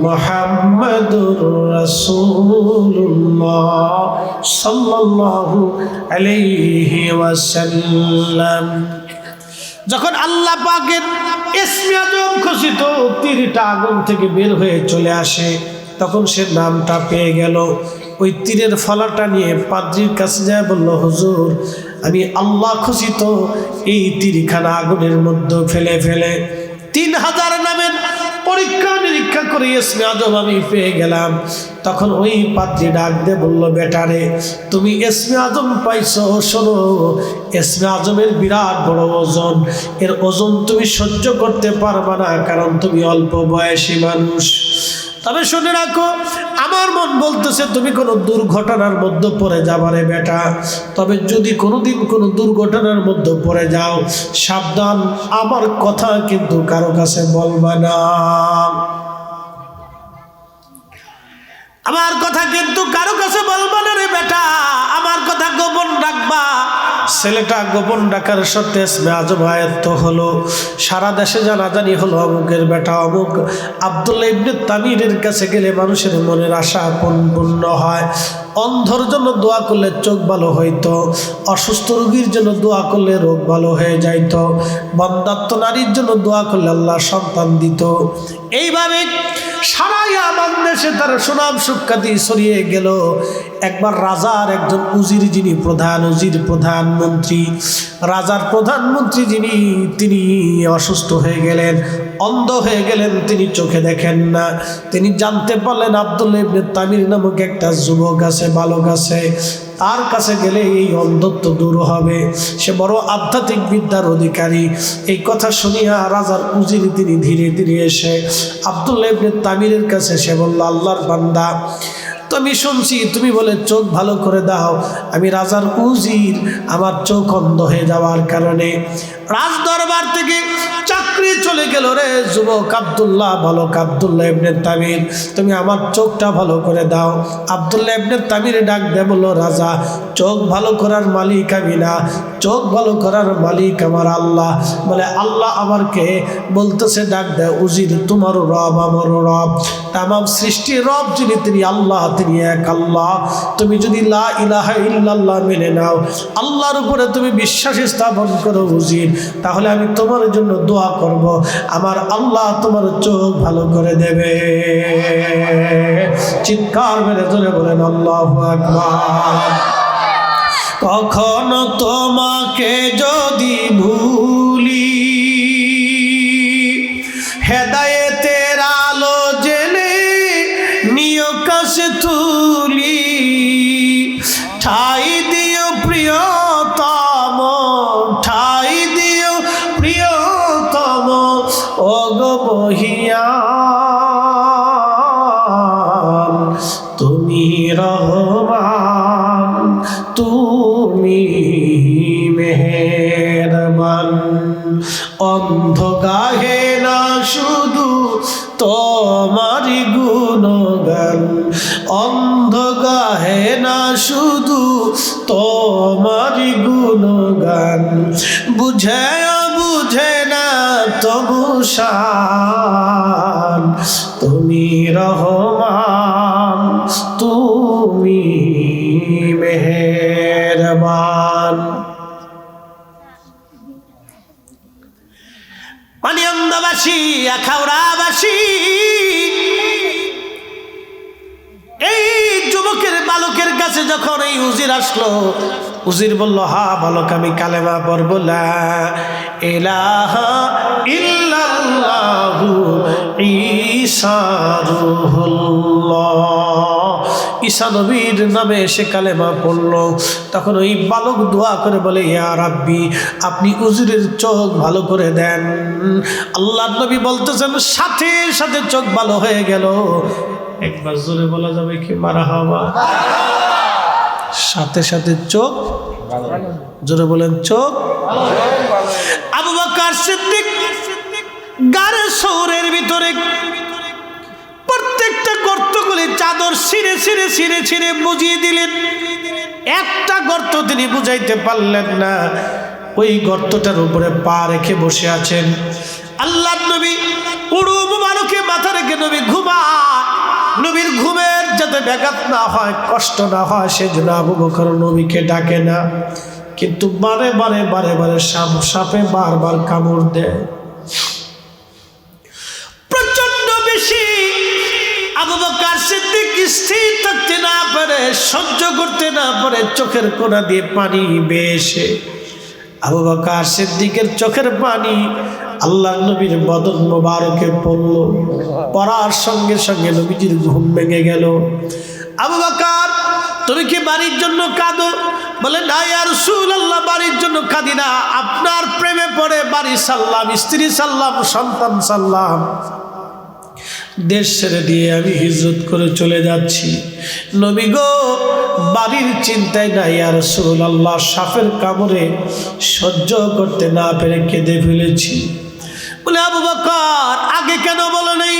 মুহাম্মাদুর রাসূলুল্লাহ সাল্লাল্লাহু আলাইহি ওয়াসাল্লাম। যখন আল্লাহ পাকের ইসমে আজম খচিত তীরটা আগুন থেকে বের হয়ে চলে আসে, তখন সে নামটা পেয়ে গেল। ওই তীরের ফলাটা নিয়ে পাদ্রীর কাছে যায়, বলল, হুজুর, আমি আল্লাহ খচিত এই তীরখানা আগুনের মধ্যে ফেলে ফেলে 3000 নামের পরীক্ষা নিরীক্ষা করে ইসমে আজম আমি পেয়ে গেলাম। তখন ওই পাত্রী ডাক দিয়ে বলল, বেটারে, তুমি ইসমে আজম পাইছো, শোনো, ইসমে আজমের বিরাট বড় ওজন। এর ওজন তুমি সহ্য করতে পারবা না, কারণ তুমি অল্প বয়সী মানুষ। তবে শুনে রাখো, আমার মন বলতেছে তুমি কোনো দুর্ঘটনার মধ্যে পড়ে যাবারে বেটা। তবে যদি কোনোদিন কোনো দুর্ঘটনার মধ্যে পড়ে যাও, সাবধান, আমার কথা কিন্তু কারো কাছে বলবা না। আমার কথা কিন্তু কারো কাছে বলবা না রে বেটা, আমার কথা গোপন রাখবা। ছেলেটা গোপন রাখার সত্ত্বে ইসমে আজম আয়ত্ত হলো। সারা দেশে জানাজানি হলো, অমুকের বেটা অমুক। আব্দুল্লাহ ইবনে তামিরের কাছে গেলে মানুষের মনের আশা পূর্ণ হয়। অন্ধর জন্য দোয়া করলে চোখ ভালো হইতো, অসুস্থ রোগীর জন্য দোয়া করলে রোগ ভালো হয়ে যাইত, বন্ধাত্ম নারীর জন্য দোয়া করলে আল্লাহ সন্তান দিত। এইভাবে সারা ইয়ামান দেশে তার সুনাম সুখ্যাতি ছড়িয়ে গেল। একবার রাজার একজন উজির, যিনি প্রধানমন্ত্রী, রাজার প্রধানমন্ত্রী যিনি, তিনি অসুস্থ হয়ে গেলেন, অন্ধ হয়ে গেলেন, তিনি চোখে দেখেন না। তিনি জানতে পারলেন আব্দুল্লাহ ইবনে তামির নামক একটা যুবক আছে, বালক আছে, তার কাছে গেলে এই অন্ধত্ব দূর হবে, সে বড় আধ্যাত্মিক বিদ্যার অধিকারী। এই কথা শুনিয়া রাজার উজির তিনি ধীরে ধীরে এসে আব্দুল্লাহ ইবনে তামিরের কাছে সে বলল, আল্লাহর বান্দা, তো আমি শুনছি তুমি বলে চোখ ভালো করে দাও। আমি রাজার উজির, আমার চোখ অন্ধ হয়ে যাওয়ার কারণে রাজ দরবার থেকে চাকরি চলে গেল রে যুবক আব্দুল্লাহ, বালক আব্দুল্লাহ ইবনে তামির, তুমি আমার চোখটা ভালো করে দাও। আব্দুল্লাহ ইবনে তামির ডাক দেয়, বলল রাজা, চোখ ভালো করার মালিক আমি না, চোখ ভালো করার মালিক আমার আল্লাহ। বলে আল্লাহ আমারকে বলতেছে, ডাক দেয়, উজির তোমারও রব আমারও রব, তামাম সৃষ্টির রব যিনি তিনি আল্লাহ, তিনি এক আল্লাহ। তুমি যদি লা ইলাহা ইল্লাল্লাহ মেনে নাও, আল্লাহর উপরে তুমি বিশ্বাস স্থাপন করো উজির, তাহলে আমি তোমার জন্য দোয়া করব, আমার আল্লাহ তোমার চোখ ভালো করে দেবে। চিৎকার মেরে জোরে বলেন আল্লাহু আকবার। কখনো তোমাকে যদি ভুলি, হেদায়েতের আলো জেলে নিয় কাছে তুলি, ঠাই দিও প্রিয়তম, ঠাই দিও প্রিয়তম, ও গো মহিয়ান, তুমি রহমান, তুমি মেহেরবান। অন্ধ গাহে না শুধু তোমারি গুণগান, অন্ধ গাহে না শুধু তোমারি গুণগান, বুঝে বুঝে না তবু শান, তুমি রহমান, তুমি মেহেরবান। পানিয়ান্দাবাসী, আখাউড়াবাসী, এই যুবকের বালকের কাছে যখন এই উজির আসলো, উজির বলল, হা বালক, আমি কালেমা পড়ব, লা ইলাহা ইল্লাল্লাহু ঈসা রূহুল্লাহ। ঈসা নবীর নামে সে কালেমা পড়ল। তখন ওই বালক দোয়া করে বলে, ইয়া রাব্বি, আপনি উজিরের চোখ ভালো করে দেন। আল্লাহর নবী বলতেছেন, সাথে সাথে চোখ ভালো হয়ে গেল। একবার জোরে বলা যাবে কি মারহাবা? সাথে সাথে চোখ, জোরে বলেন চোখ। আবু বকর সিদ্দিক গারে শহরের ভিতরে প্রত্যেকটা গর্তগুলি চাদর ছিঁড়ে ছিঁড়ে ছিঁড়ে ছিঁড়ে বুঝিয়ে দিলেন। একটা গর্ত তিনি বুঝাইতে পারলেন না। ওই গর্তটার উপরে পা রেখে বসে আছেন। আল্লাহর নবী উড়ু মুবারকে মাথা রেখে নবী ঘুমায়। নবীর ঘুমের যাতে ব্যাঘাত না হয়, কষ্ট না হয়, সেজন্য আবু বকর নবীকে ডাকে না। কিন্তু বারে বারে বারে বারে সাপে বারবার কামড় দেয়, প্রচন্ড বেশি। আবু বকর সিদ্দিক স্থির থাকতে না পারে, সহ্য করতে না পারে, চোখের কোণা দিয়ে পানি বেয়ে এসে আবু বকর সিদ্দিকের চোখের পানি আল্লাহর নবীর বদন মোবারকে পড়ল। পড়ার সঙ্গে সঙ্গে নবীজির ঘুম ভেঙে গেল। আবু বকর, তুমি কি বাড়ির জন্য কাঁদো? বলে, না ইয়া রাসূলুল্লাহ, বাড়ির জন্য কাঁদি না, আপনার প্রেমে পড়ে বাড়ি সাল্লাম, স্ত্রী সাল্লাম, সন্তান সাল্লাম, দেশ ছেড়ে দিয়ে আমি হিজরত করে চলে যাচ্ছি। নবী গো, বাড়ির চিন্তায় না ইয়া রাসূলুল্লাহ, সাপের কামড়ে সহ্য করতে না পেরে কেঁদে ফেলেছি। বলে, আবু বকর, আগে কেন বলো নাই?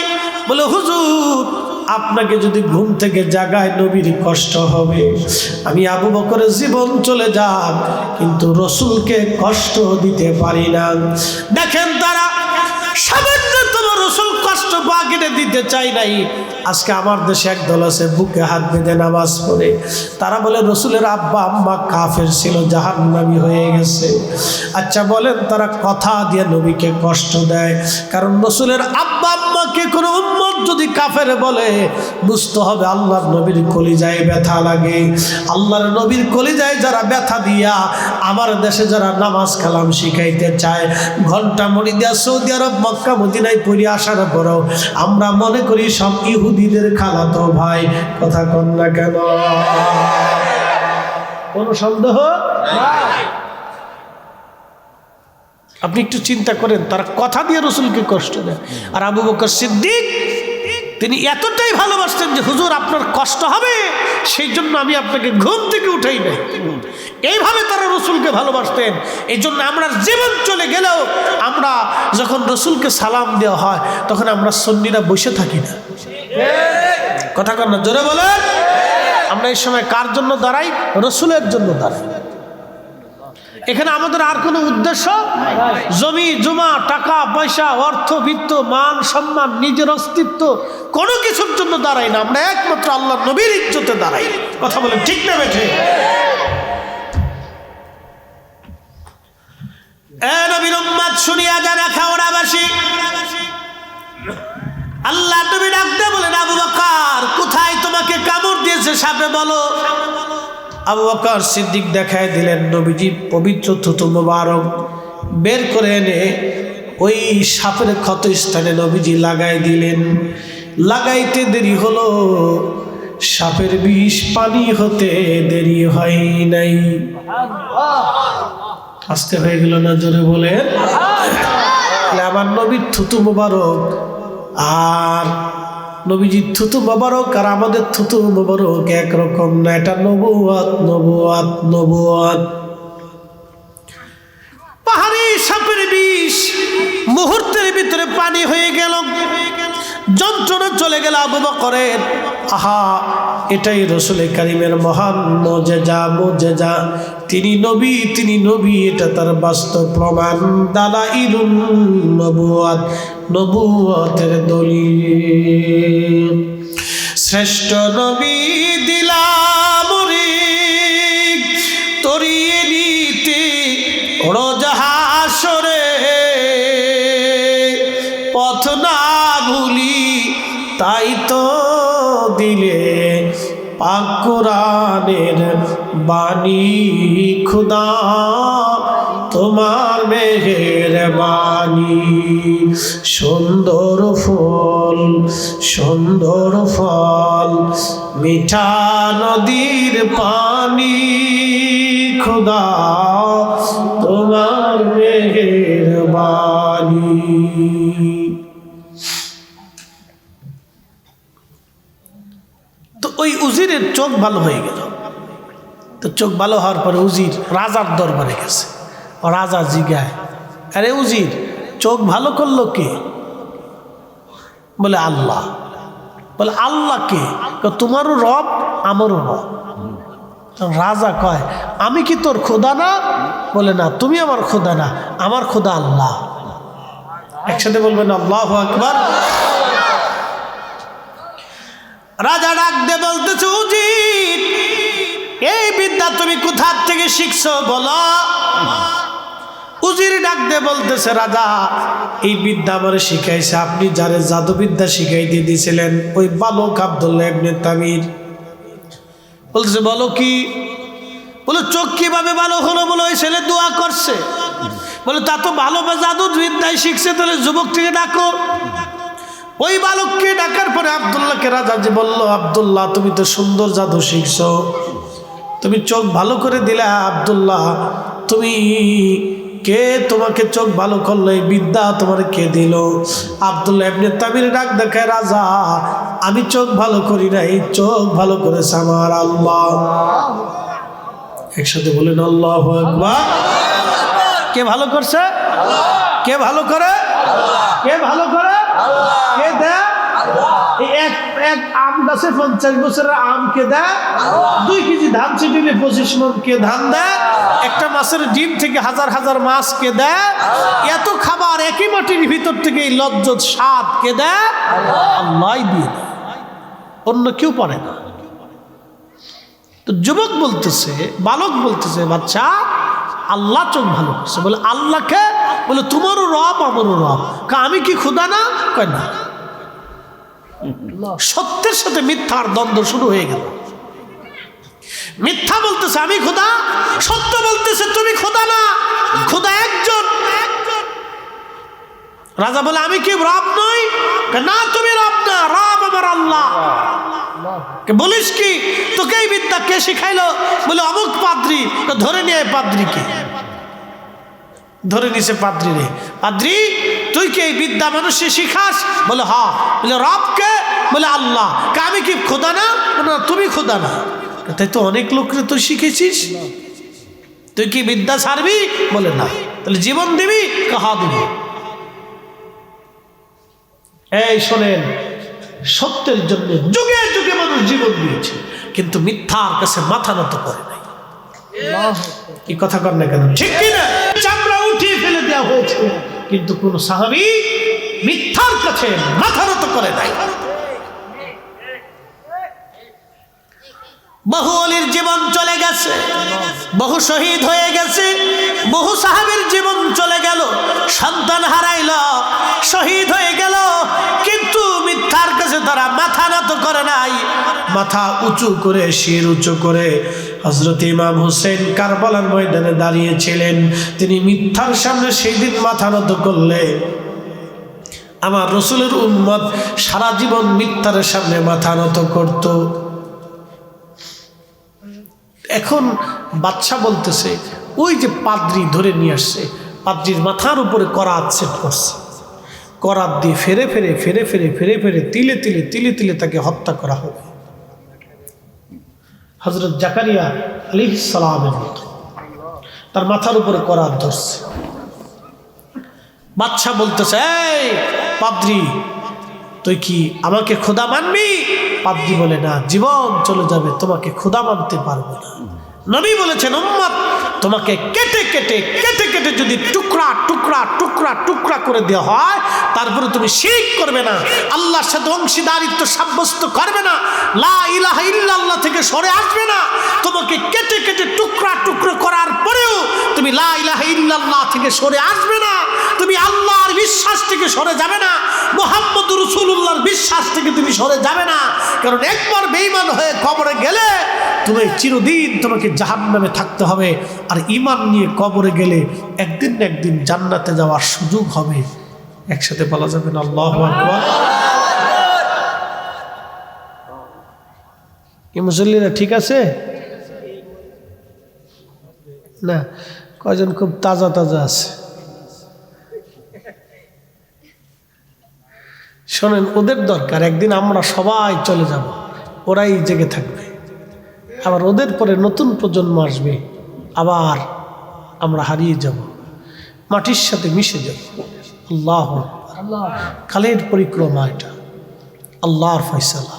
বলে, হুজুর, আপনাকে যদি ঘুম থেকে জাগায় নবীর কষ্ট হবে। আমি আবু বকরের জীবন চলে যাক, কিন্তু রসুলকে কষ্ট দিতে পারি না। দেখেন, তারা সামান্যতম রসুল কষ্ট বাগিয়ে দিতে চাই নাই। আজকে আমার দেশে একদল আছে বুকে হাত বেঁধে নামাজ পড়ে। তারা বলে রসুলের আব্বা আম্মা কাফের ছিল, জাহান্নামী হয়ে গেছে। আচ্ছা বলেন, তারা কথা দিয়ে নবীকে কষ্ট দেয়। কারণ রসুলের আব্বা আম্মাকে কোনো উম্মত যদি কাফের বলে, বুঝতে হবে আল্লাহর নবীর কলিজায় ব্যথা লাগে। আল্লাহর নবীর কলিজায় যারা ব্যথা দিয়া আমার দেশে যারা নামাজ কালাম শিখাইতে চায়, ঘন্টা মণি দিয়া সৌদি আরব মক্কা মদিনায় পড়ে আসার পরও আমরা মনে করি সব ইহুদিদের খালাতো ভাই। কথা কন না কেন? কোনো সন্দেহ? আপনি একটু চিন্তা করেন, তারা কথা দিয়ে রসুলকে কষ্ট দেয়। আর আবু বকর সিদ্দিক তিনি এতটাই ভালোবাসতেন যে হুজুর আপনার কষ্ট হবে সেই জন্য আমি আপনাকে ঘুম থেকে উঠাই নাই। এইভাবে তারা রসুলকে ভালোবাসতেন। এই জন্য আমরা জীবন চলে গেলেও আমরা যখন রসুলকে সালাম দেওয়া হয় তখন আমরা সুন্নিরা বসে থাকি না। কথা কর না, জোরে বলেন। আমরা এই সময় কার জন্য দাঁড়াই? রসুলের জন্য দাঁড়াই। এখানে আমাদের আর কোনো উদ্দেশ্য জমি জমা টাকা পয়সা অর্থ বিত্ত মান সম্মান নিজের অস্তিত্ব কোনো কিছুর জন্য দাঁড়াই না। আমরা একমাত্র আল্লাহ নবীর ইজ্জতে দাঁড়াই। কথা বলেন ঠিক না বেঠে? নবীর উম্মত শুনিয়া জানা খাওড়াবাসী আল্লাহ নবী ডাকতে বলেন, আবু বকর কোথায় তোমাকে কামড় দিয়েছে সাপে বলো। আবু বকর সিদ্দিক দেখায় দিলেন নবীজির পবিত্র থুতু মোবারক বের করে এনে ওই সাপের ক্ষত স্থানে নবীজি লাগাই দিলেন। লাগাইতে দেরি হলো, সাপের বিষ পানি হতে দেরি হয় নাই। আসতে হয়ে গেল না, জোরে বলেন। আমার নবীর থুতু মোবারক আর নবীজির থুতু মোবারক আর আমাদের থুতু মোবারক একরকম না। এটা নবুয়াত নবুয়াত নবুয়াত। পাহাড়ি সাপের বিষ মুহূর্তের ভিতরে পানি হয়ে গেল, যন্ত্রণা চলে গেল আবু বকরের। আহা, এটাই রসুল কারীমের মহান মুজিজা। মুজিজা, তিনি নবী, তিনি নবী, এটা তার বাস্তব প্রমাণ। দালাইলুন নবুয়াত, নবুয়াতের দলিল। শ্রেষ্ঠ নবী দিলাম তরিয়ে নিতে রোজ হাসরে, পথ না ভুলি তাই তো দিলে পাক কোরআনের বাণী। খুদা তোমার মেহেরবানি। সুন্দর ফল সুন্দর ফল মিঠা নদীর পানি। খুদা তোমার মেহেরবানি। তো ওই উজিরের চোখ ভালো হয়ে গেল। তো চোখ ভালো হওয়ার পরে উজির রাজার দরবারে গেছে। রাজা জিগায়, আরে উজির চোখ ভালো করলো কে? বলে আল্লাহ। বলে আল্লাহ কে? তোমারও রব আমারও রব। রাজা কয়, আমি কি তোর খোদা না? বলে না, তুমি আমার খোদা না, আমার খোদা আল্লাহ। একসাথে বলবেন আল্লাহু আকবার। রাজা ডাক দে বলতেছে, উজির এই বিদ্যা তুমি কোথা থেকে শিখছো বলো। উজির ডাক দে বলতেছে, রাজা এই বিদ্যা আমার শিখাইছে আপনি যারে জাদুবিদ্যা শিখাইতে দিয়েছিলেন, ওই বালক আব্দুল্লাহ ইবনে তামির। বলতেছে, বলো কি? বলে চোখ কিভাবে ভালো হলো? বলে ওই ছেলে দোয়া করছে। বলে তা তো ভালো জাদু বিদ্যায় শিখছে, তাহলে যুবকটিকে ডাকো। ওই বালককে ডাকার পরে আব্দুল্লাহকে রাজা যে বললো, আব্দুল্লাহ তুমি তো সুন্দর জাদু শিখছো, তুমি চোখ ভালো করে দিলা। আব্দুল্লাহ তুমি কে? তোমাকে চোখ ভালো করলো, এই বিদ্যা তোমার কে দিল? আব্দুল্লাহ ইবনে তামির ডাক দেখায়, রাজা আমি চোখ ভালো করি নাই, চোখ ভালো করেছে আমার আল্লাহ। একসাথে বলেন আল্লাহু আকবার। কে ভালো করছে? কে ভালো করে? কে ভালো করে? কে দেয়? এক আম গাছে 50 বছরের আম কে দেয়? 2 কেজি ধান ছিটিলে 25 মণ কে ধান দেয়? একটা মাছের ডিম থেকে হাজার হাজার মাছ কে দেয়? এত খাবার একই মাটির ভিতর থেকে এই লজ্জত স্বাদ কে দেয়? আল্লাহই দিয়ে দেয়, অন্য কেউ পারে না। তো যুবক বলতেছে, বালক বলতেছে, বাচ্চা আল্লাহ চোখ ভালো করছে। বলে আল্লাহকে? বলে তোমারও রব আমারও রব। আমি কি খোদা না? কয় না। সত্যের সাথে মিথ্যার দ্বন্দ্ব শুরু হয়ে গেল। মিথ্যা বলতেছে আমি খোদা, সত্য বলতেছে তুমি খোদা না, খোদা একজন। রাজা বলে আমি কি রব নই? না তুমি রব না, রব আমার আল্লাহ। বলিস কি? তোকে এই বিদ্যা কে শিখাইলো? বলে অমুক পাদ্রী। ধরে নিয়ে পাদ্রীকে ধরে নিছে পাদ্রি রে, পাদ্রি তুই কি এই বিদ্যা মানুষকে শিখাস? বলে হ্যাঁ। বলে রবকে? বলে আল্লাহ। আমি কি খোদা না? না তুমি খোদা না। তাই তো অনেক লোকরে তুই শিখেছিস, তুই কি বিদ্যা ছাড়বি? বলে না। তাহলে জীবন দিবি? হ্যাঁ দিব। এই শোনেন, সত্যের জন্য যুগে যুগে মানুষ জীবন দিয়েছে, কিন্তু মিথ্যার কাছে মাথা নত করে নাই। কি কথা কর না কেন? ঠিক কিনা? চামড়া উঠিয়ে ফেলে দেওয়া হয়েছে, কিন্তু কোন সাহাবী মিথ্যার কাছে মাথা নত করে নাই। বহু অলির জীবন চলে গেছে, বহু শহীদ হয়ে গেছে, বহু সাহাবীর জীবন চলে গেল, সন্তান হারাইল, শহীদ হয়ে গেল, কিন্তু মিথ্যার কাছে তারা মাথা নত করে নাই। মাথা উঁচু করে, শির উঁচু করে হযরত ইমাম হোসেন কারবালার ময়দানে দাঁড়িয়েছিলেন। তিনি মিথ্যার সামনে সেই দিন মাথা নত করলে আমার রসুলের উম্মত সারা জীবন মিথ্যার সামনে মাথা নত করত। এখন বাদশা বলতেছে, ওই যে পাদ্রি ধরে নিয়ে আসছে, পাদ্রির মাথার উপরে করাত সেট করছে, করাত দিয়ে ফেরে ফেরে ফেরে ফেরে ফেরে ফেরে তিলে তিলে তিলে তিলে তাকে হত্যা করা হবে। হযরত জাকারিয়া আলাইহিস সালামের মতো তার মাথার উপরে করাত ধরছে। বাদশা বলতেছে, এই পাদ্রি তুই কি আমাকে খোদা মানবি? পাদ্রি বলে না, জীবন চলে যাবে, তোমাকে খোদা মানতে পারবো না। নবী বলেছেন, উম্মত তোমাকে কেটে কেটে কেটে কেটে যদি টুকরা টুকরা টুকরা টুকরা করে দেওয়া হয়, তারপরে তুমি শিরক করবে না, আল্লাহর সাথে অংশীদারিত্ব সাব্যস্ত করবে না, লা ইলাহা ইল্লাল্লাহ থেকে সরে আসবে না, তোমাকে কেটে কেটে টুকরা টুকরো করার পরেও তুমি লা ইলাহা ইল্লাল্লাহ থেকে সরে আসবে না, তুমি আল্লাহর বিশ্বাস থেকে সরে যাবে না, মুহাম্মদুর রাসূলুল্লাহর বিশ্বাস থেকে তুমি সরে যাবে না। কারণ একবার বেঈমান হয়ে কবরে গেলে তুমি চিরদিন তোমাকে জাহান্নামে থাকতে হবে, আর ঈমান নিয়ে কবরে গেলে একদিন না একদিন জান্নাতে যাওয়ার সুযোগ হবে। একসাথে বলা যাবে না আল্লাহু আকবার? কি মুসল্লিরা ঠিক আছে না? কয়জন খুব তাজা তাজা আছে? শোনেন, ওদের দরকার, একদিন আমরা সবাই চলে যাব, ওরাই জেগে থাকবে, আবার ওদের পরে নতুন প্রজন্ম আসবে, আবার আমরা হারিয়ে যাব, মাটির সাথে মিশে যাব। আল্লাহ কালের পরিক্রমা, এটা আল্লাহর ফয়সালা।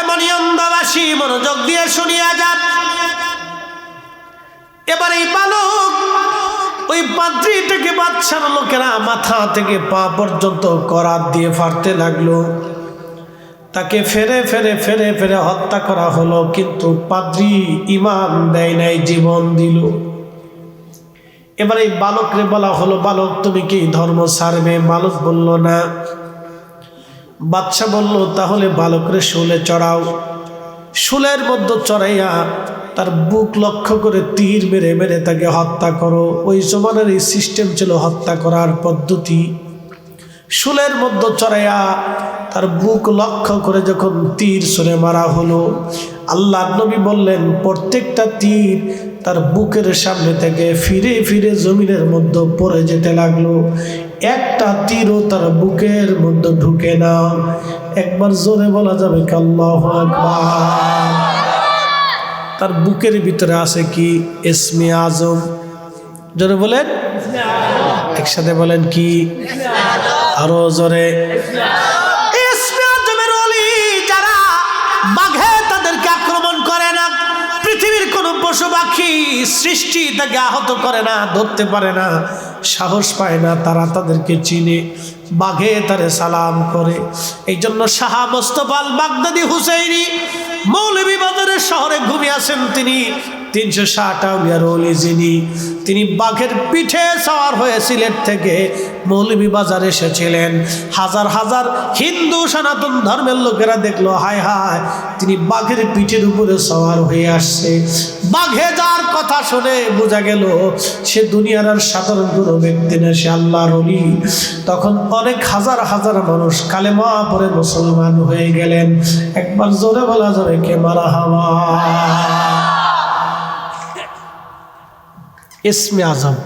মনিয়ন্দাবাসী মনোযোগ দিয়ে শুনিয়া যান। এবার এই বালক ওই পাদ্রীটাকে বাদশার লোকেরা মাথা থেকে পা পর্যন্ত করাত দিয়ে ফাড়তে লাগলো, তাকে ফেরে ফেরে ফেরে ফেরে হত্যা করা হলো, কিন্তু পাদ্রী ঈমান দেয় নাই, জীবন দিল। এবার এই বালকরে বলা হলো, বালক তুমি কি ধর্ম ছাড়বে? বালক বলল না। বাদশা বলল, তাহলে বালকরে শুলে চড়াও, শুলের মধ্যে চড়াইয়া তার বুক লক্ষ্য করে তীর মেরে মেরে তাকে হত্যা করো। ওই জমানার এই সিস্টেম ছিল হত্যা করার পদ্ধতি। শুলের মধ্যে চড়াইয়া তার বুক লক্ষ্য করে যখন তীর ছুঁড়ে মারা হলো, আল্লাহ নবী বললেন প্রত্যেকটা তীর তার বুকের সামনে থেকে ফিরে ফিরে জমিনের মধ্যে পড়ে যেতে লাগলো, একটা তীরও তার বুকের মধ্যে ঢুকে না। একবার জোরে বলা যাবে কি আল্লাহু আকবার? তার বুকের ভিতরে আছে কি? ইসমে আজম। জোরে বলেন, একসাথে বলেন কি? আরো জোরে। ইসমে আজমের ওলি যারা, বাঘে তাদেরকে আক্রমণ করে না, পৃথিবীর কোনো পশু পাখি সৃষ্টি তাকে আহত করে না, ধরতে পারে না, সাহস পায় না, তারা তাদেরকে চিনে, বাঘে তারে সালাম করে। এই জন্য শাহ মোস্তফা আল বাগদাদি হুসাইনি মৌলভীবাজারের শহরে ঘুমিয়ে আসেন তিনি, 360 আউলিয়ার ওলি যিনি, তিনি বাঘের পিঠে সওয়ার হয়ে সিলেট থেকে মৌলভীবাজার এসেছিলেন। হাজার হাজার হিন্দু সনাতন ধর্মের লোকেরা দেখলো, হায় হায়, তিনি বাঘের পিঠের উপরে সওয়ার হয়ে আসছে। বাঘে যার কথা শুনে বোঝা গেল সে দুনিয়ার আর সাধারণ কোনো ব্যক্তি না, সে আল্লাহর ওলি। তখন অনেক হাজার হাজার মানুষ কালেমা পড়ে মুসলমান হয়ে গেলেন। একবার জোরে বলা যাবে কে মারহাবা? ইসমে আজম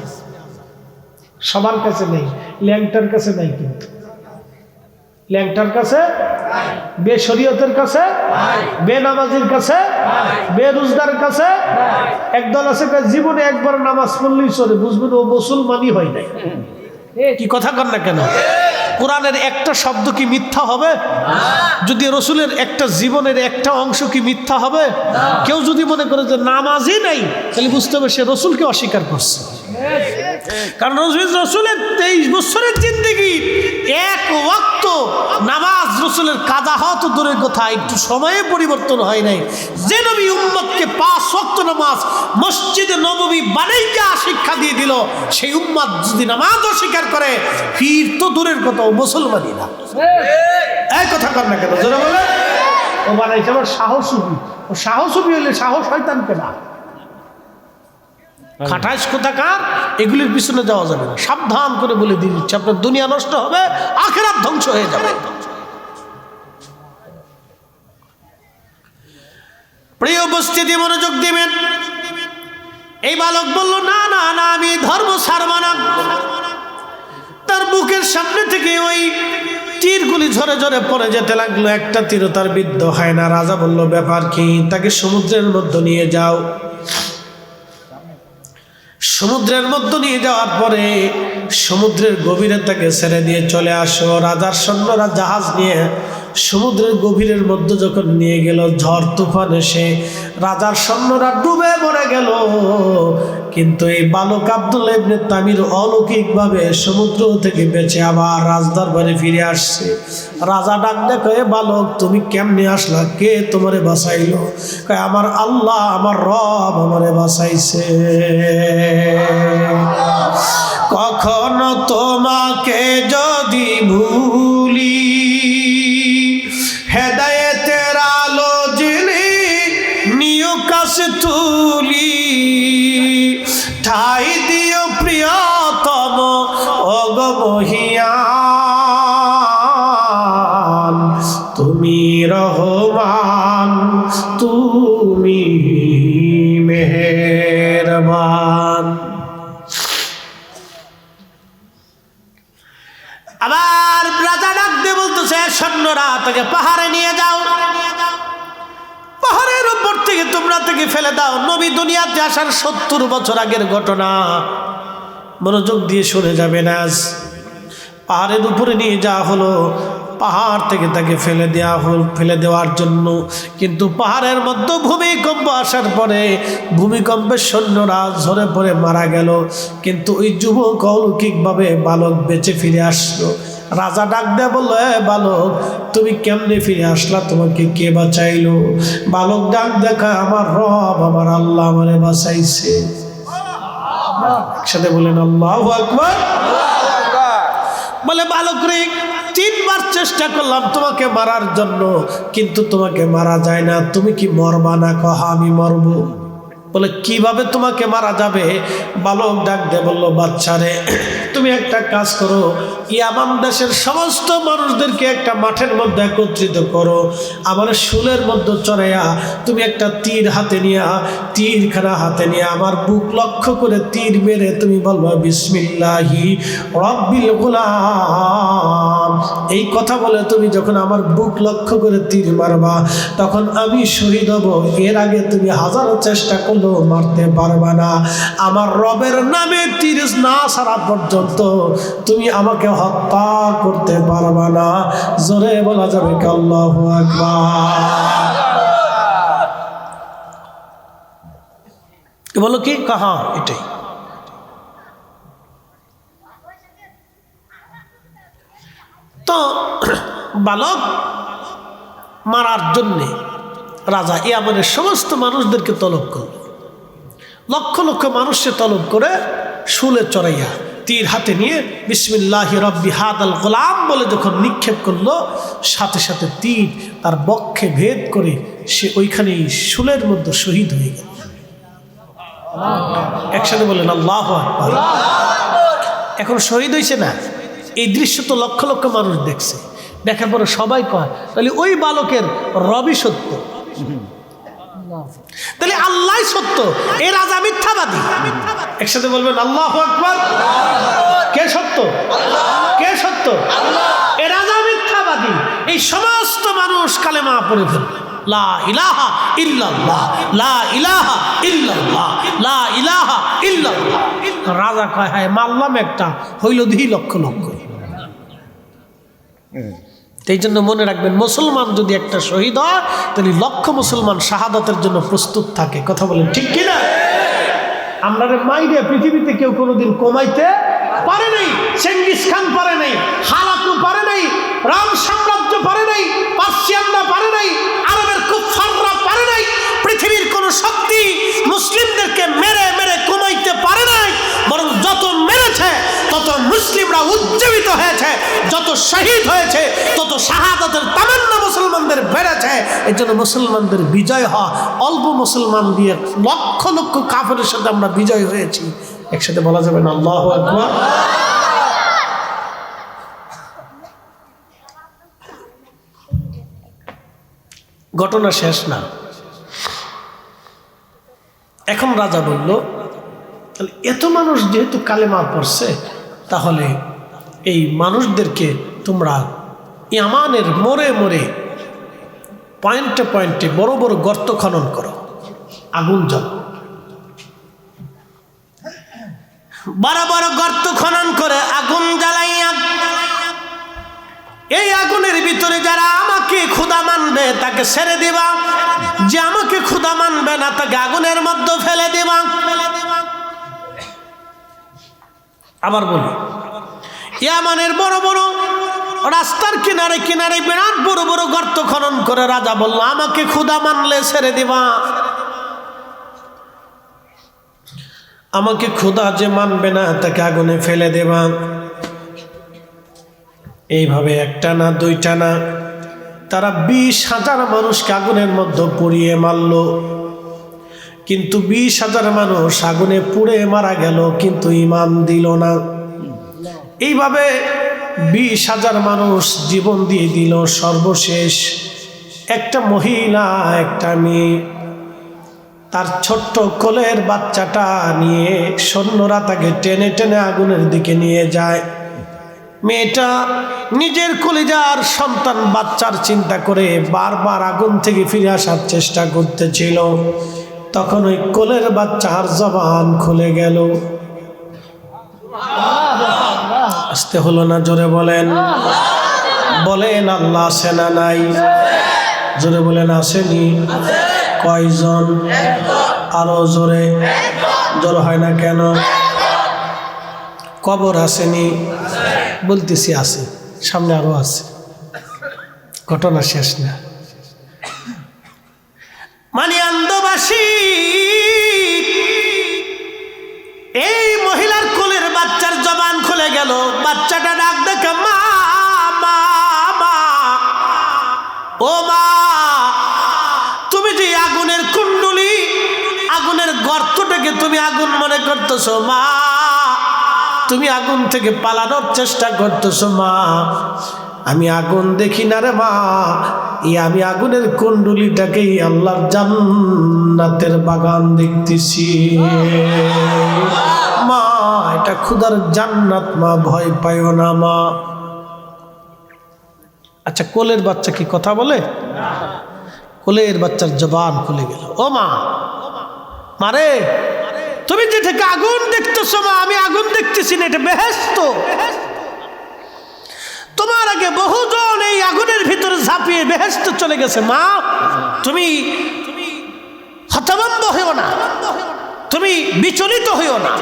সবার কাছে নেই, ল্যাংটার কাছে নাই, কিন্তু ল্যাংটার কাছে, বেশরিয়তের কাছে, বেনামাজির কাছে, বেরোজগারের কাছে। একদল আছে জীবনে একবার নামাজ পড়লেই চলে, বুঝবেন ও মুসলমানই হয় নাই। কি কথা কর না কেন? কোরআনের একটা শব্দ কি মিথ্যা হবে? যদি রসুলের একটা জীবনের একটা অংশ কি মিথ্যা হবে? কেউ যদি মনে করে যে নামাজই নাই, তাহলে বুঝতে হবে সে রসুলকে অস্বীকার করছে। কারণ রসুলের 23 বছরের জিন্দেগি এক ওয়াক্ত নামাজ রসুলের কাজা হওয়া তো দূরের কথা, একটু সময়ে পরিবর্তন হয় নাই। যে নবী উম্মতকে 5 ওয়াক্ত নামাজ মসজিদে নববী বানাইয়া শিক্ষা দিয়ে দিল, সেই উম্মত যদি নামাজ অস্বীকার করে, ফির তো দূরের কথা, ও মুসলমানই না। এই কথা কর না কেন? জোরে বলে ও বানাইছে আবার সাহসুবি। ও সাহসুবি হইলে সাহস শয়তানকে না, খাটাইশ কোথাকার, এগুলির পিছনে যাওয়া যাবে না। সাবধান করে বলে দিয়ে দিচ্ছে, আপনার দুনিয়া নষ্ট হবে, আখিরাত ধ্বংস হয়ে যাবে। প্রিয় উপস্থিতি, মনোযোগ দিবেন। এই বালক বলল, না না না, আমি ধর্ম ছাড়ব না। তার বুকের সামনে থেকে ওই তীরগুলি ঝরে ঝরে পড়ে যেতে লাগলো, একটা তীরও তার বিদ্ধ হয় না। রাজা বলল, ব্যাপার কি? তাকে সমুদ্রের মধ্যে নিয়ে যাও। সমুদ্রের মধ্যে নিয়ে যাওয়ার পরে সমুদ্রের গভীরে তাকে ছেড়ে দিয়ে চলে আসো। রাজার সৈন্যরা জাহাজ নিয়ে সমুদ্রের গভীরের মধ্যে যখন নিয়ে গেল, ঝড় তুফান এসে রাজার সৈন্যরা ডুবে মরে গেল। কিন্তু এই বালক আব্দুল্লাহ ইবনে তামির অলৌকিকভাবে সমুদ্র থেকে বেঁচে আবার রাজদরবারে ফিরে আসছে। রাজা ডাক দেখো, এ বালক, তুমি কেমনে আসলা? কে তোমারে বাঁচাইলো? কয়, আমার আল্লাহ, আমার রব আমারে বাঁচাইছে। কখনো তোমাকে যদি ভুলি, হেদায়েতের আলো জ্বেলে নিয় কাছে তুলি, ঠাই দিও প্রিয়তম ওগো মহিয়ান, তুমি রহমান, তুমি মেহেরবান। আবার রাজা ডাক দিয়ে বলতেছে, সৈন্যরা তাকে পাহাড়ে নিয়ে যাও, পাহাড়ের উপর থেকে তোমরা তাকে ফেলে দাও। নবী দুনিয়াতে আসার 70 বছর আগের ঘটনা, মনোযোগ দিয়ে শুনে যাবেন। আজ পাহাড়ের উপরে নিয়ে যাওয়া হলো, পাহাড় থেকে তাকে ফেলে দেওয়ার জন্য। কিন্তু পাহাড়ের মধ্যে ভূমিকম্প আসার পরে ভূমিকম্পের সৈন্যরা ঝরে পড়ে মারা গেল। কিন্তু ওই যুবক অলৌকিকভাবে বালক বেঁচে ফিরে আসলো। রাজা ডাক দেয়া বললো, এ বালক, তুমি কেমনে ফিরে আসলা? তোমাকে কে বাঁচাইলো? বালক ডাক দেখা, আমার রব, আমার আল্লাহ আমারে বাঁচাইছে। একসাথে বলেন আল্লাহু আকবার। বলে, বালক রে, 3 বার চেষ্টা করলাম তোমাকে মারার জন্য, কিন্তু তোমাকে মারা যায় না। তুমি কি মরবা না? কহা, আমি মরব। বলে, কিভাবে তোমাকে মারা যাবে? বালক ডাক দে বলল, বাচ্চারে, তুমি একটা কাজ করো, ইয়ামান দেশের সমস্ত মানুষদেরকে একটা মাঠের মধ্যে একত্রিত করো, আমার শুলের মধ্যে চড়াইয়া তুমি একটা তীর হাতে নিয়া, তীরখানা হাতে নিয়ে আমার বুক লক্ষ্য করে তীর মেরে তুমি বলবা, বিসমিল্লাহি রব্বিল গুলাম। এই কথা বলে তুমি যখন আমার বুক লক্ষ্য করে তীর মারবা, তখন আমি শহীদ হব। এর আগে তুমি হাজারো চেষ্টা করলেও মারতে পারবা না। আমার রবের নামে তীর না ছাড়া পর্যন্ত তুমি আমাকে হত্যা করতে পারবা না। জোরে বলা যাবে কি আল্লাহু আকবার? বলো কি? কাহা, এটাই। তো বালক মারার জন্যে রাজা ইয়ামানের সমস্ত মানুষদেরকে তলব করল। লক্ষ লক্ষ মানুষকে তলব করে শুলে চড়াইয়া তীর হাতে নিয়ে বিসমিল্লাহি রব্বি হাদাল গোলাম বলে যখন নিক্ষেপ করলো, সাথে সাথে তীর তার বক্ষে ভেদ করে সে ওইখানেই শুলের মধ্যে শহীদ হয়ে গেল। একসাথে বলেন আল্লাহু আকবার। এখন শহীদ হয়েছে না, এই দৃশ্য তো লক্ষ লক্ষ মানুষ দেখছে। দেখার পরে সবাই কয়, তাহলে ওই বালকের রবি সত্য। তাহলে আল্লাহ সত্য, এই রাজা মিথ্যাবাদী। একসাথে বলবেন আল্লাহু আকবার। কে সত্য? কে সত্য? এ রাজা মিথ্যাবাদী। এই সমস্ত মানুষ কালেমা পড়ে ফেলবে, লা ইলাহা ইল্লাল্লাহ, লা ইলাহা ইল্লাল্লাহ, লা ইলাহা ইল্লাল্লাহ। রাজা কয় হ্যাঁ মারলাম একটা, হইল দিহি লক্ষ লক্ষ। এই জন্য মনে রাখবেন, মুসলমান যদি একটা শহীদ হয় তাহলে লক্ষ মুসলমান শাহাদাতের জন্য প্রস্তুত থাকে। কথা বলেন ঠিক কিনা? আমরা মাইরে পৃথিবীতে কেউ কোনোদিন কমাইতে পারে নাই। চেঙ্গিস খান পারে নাই, হালাকু পারে নাই, রাম সাম্রাজ্য পারে নাই, পার্সিয়ানরা পারে নাই, আরবের কুফাররা পারে নাই। পৃথিবীর কোন শক্তি মুসলিমদেরকে মেরে মেরে কমাইতে পারে নাই। বরং যত মেরেছে তত মুসলিমরা উজ্জীবিত হয়েছে, যত শহীদ হয়েছে তত শাহাদাতের তামান্না মুসলমানদের বেড়েছে। এই জন্য মুসলমানদের বিজয় হওয়া, অল্প মুসলমান দিয়ে লক্ষ লক্ষ কাফেরের সাথে আমরা বিজয় হয়েছি। একসাথে বলা যাবে না আল্লাহু আকবার। ঘটনা শেষ না। এখন রাজা বলল, তাহলে এত মানুষ যেহেতু কালেমা পড়ছে, তাহলে এই মানুষদেরকে তোমরা ইয়ামানের মোড়ে মোড়ে পয়েন্টে পয়েন্টে বড় বড় গর্ত খনন করো, আগুন জ্বালো। বড় বড় গর্ত খনন করে আগুন জ্বালাইয়া এই আগুনের ভিতরে যারা আমাকে খোদা মানবে তাকে ছেড়ে দিবা, যে আমাকে খোদা মানবে না তাকে আগুনের মধ্যে ফেলে দিবা। আবার বলি, ইয়ামানের বড় বড় রাস্তার কিনারে কিনারে বিরাট বড় বড় গর্ত খনন করে রাজা বলল, আমাকে খোদা মানলে ছেড়ে দিবা, আমাকে খোদা যে মানবে না তাকে আগুনে ফেলে দেবা। এইভাবে একটা না দুইটা না, তারা 20,000 মানুষকে আগুনের মধ্যে পুড়িয়ে মারল। কিন্তু 20,000 মানুষ আগুনে পুড়ে মারা গেল, কিন্তু ঈমান দিল না। এইভাবে 20,000 মানুষ জীবন দিয়ে দিল। সর্বশেষ একটা মহিলা, একটা মেয়ে, তার ছোট্ট কোলের বাচ্চাটা নিয়ে সৈন্যরা তাকে টেনে টেনে আগুনের দিকে নিয়ে যায়। মেয়েটা নিজের কলিজার সন্তান বাচ্চার চিন্তা করে বারবার আগুন থেকে ফিরে আসার চেষ্টা করতেছিল। তখন ওই কোলের বাচ্চার জবান খুলে গেল। আসতে হলো না, জোরে বলেন। বলেন আল্লাহ আছে না নাই? জোরে বলেন আসেনি? কয়জন? আরো জোরে। জোর হয় না কেন? কবর আসেনি? বলতেছি আছে, সামনে আরো আছে। ঘটনা শেষ না। মানিয়ান্দবাসী, এই মহিলার কোলের বাচ্চার জবান খুলে গেল। বাচ্চাটা ডাক দেখে মা মা মা, ও মা, তুমি যে আগুনের কুণ্ডলি, আগুনের গর্তটাকে তুমি আগুন মনে করতেছো মা, তুমি আগুন থেকে পালানোর চেষ্টা করতেছো মা। আমি আগুন দেখি না রে মা, আমি আগুনের কুণ্ডলিটাকেই আল্লাহর জান্নাতের বাগান দেখতেছি মা। এটা খুদার জান্নাত মা, ভয় পাইও না মা। আচ্ছা, কোলের বাচ্চা কি কথা বলে? কোলের বাচ্চার জবান খুলে গেল। ও মা, মারে, তুমি যেটাকে আগুন দেখতেছো মা, আমি আগুন দেখতেছি না, এটা বেহেশত। তোমার আগে বহুজন এই আগুনের ভিতরে ঝাঁপিয়ে বেহেশতে চলে গেছে মা। তুমি হতভম্ব হইও না, তুমি বিচলিত হইও না,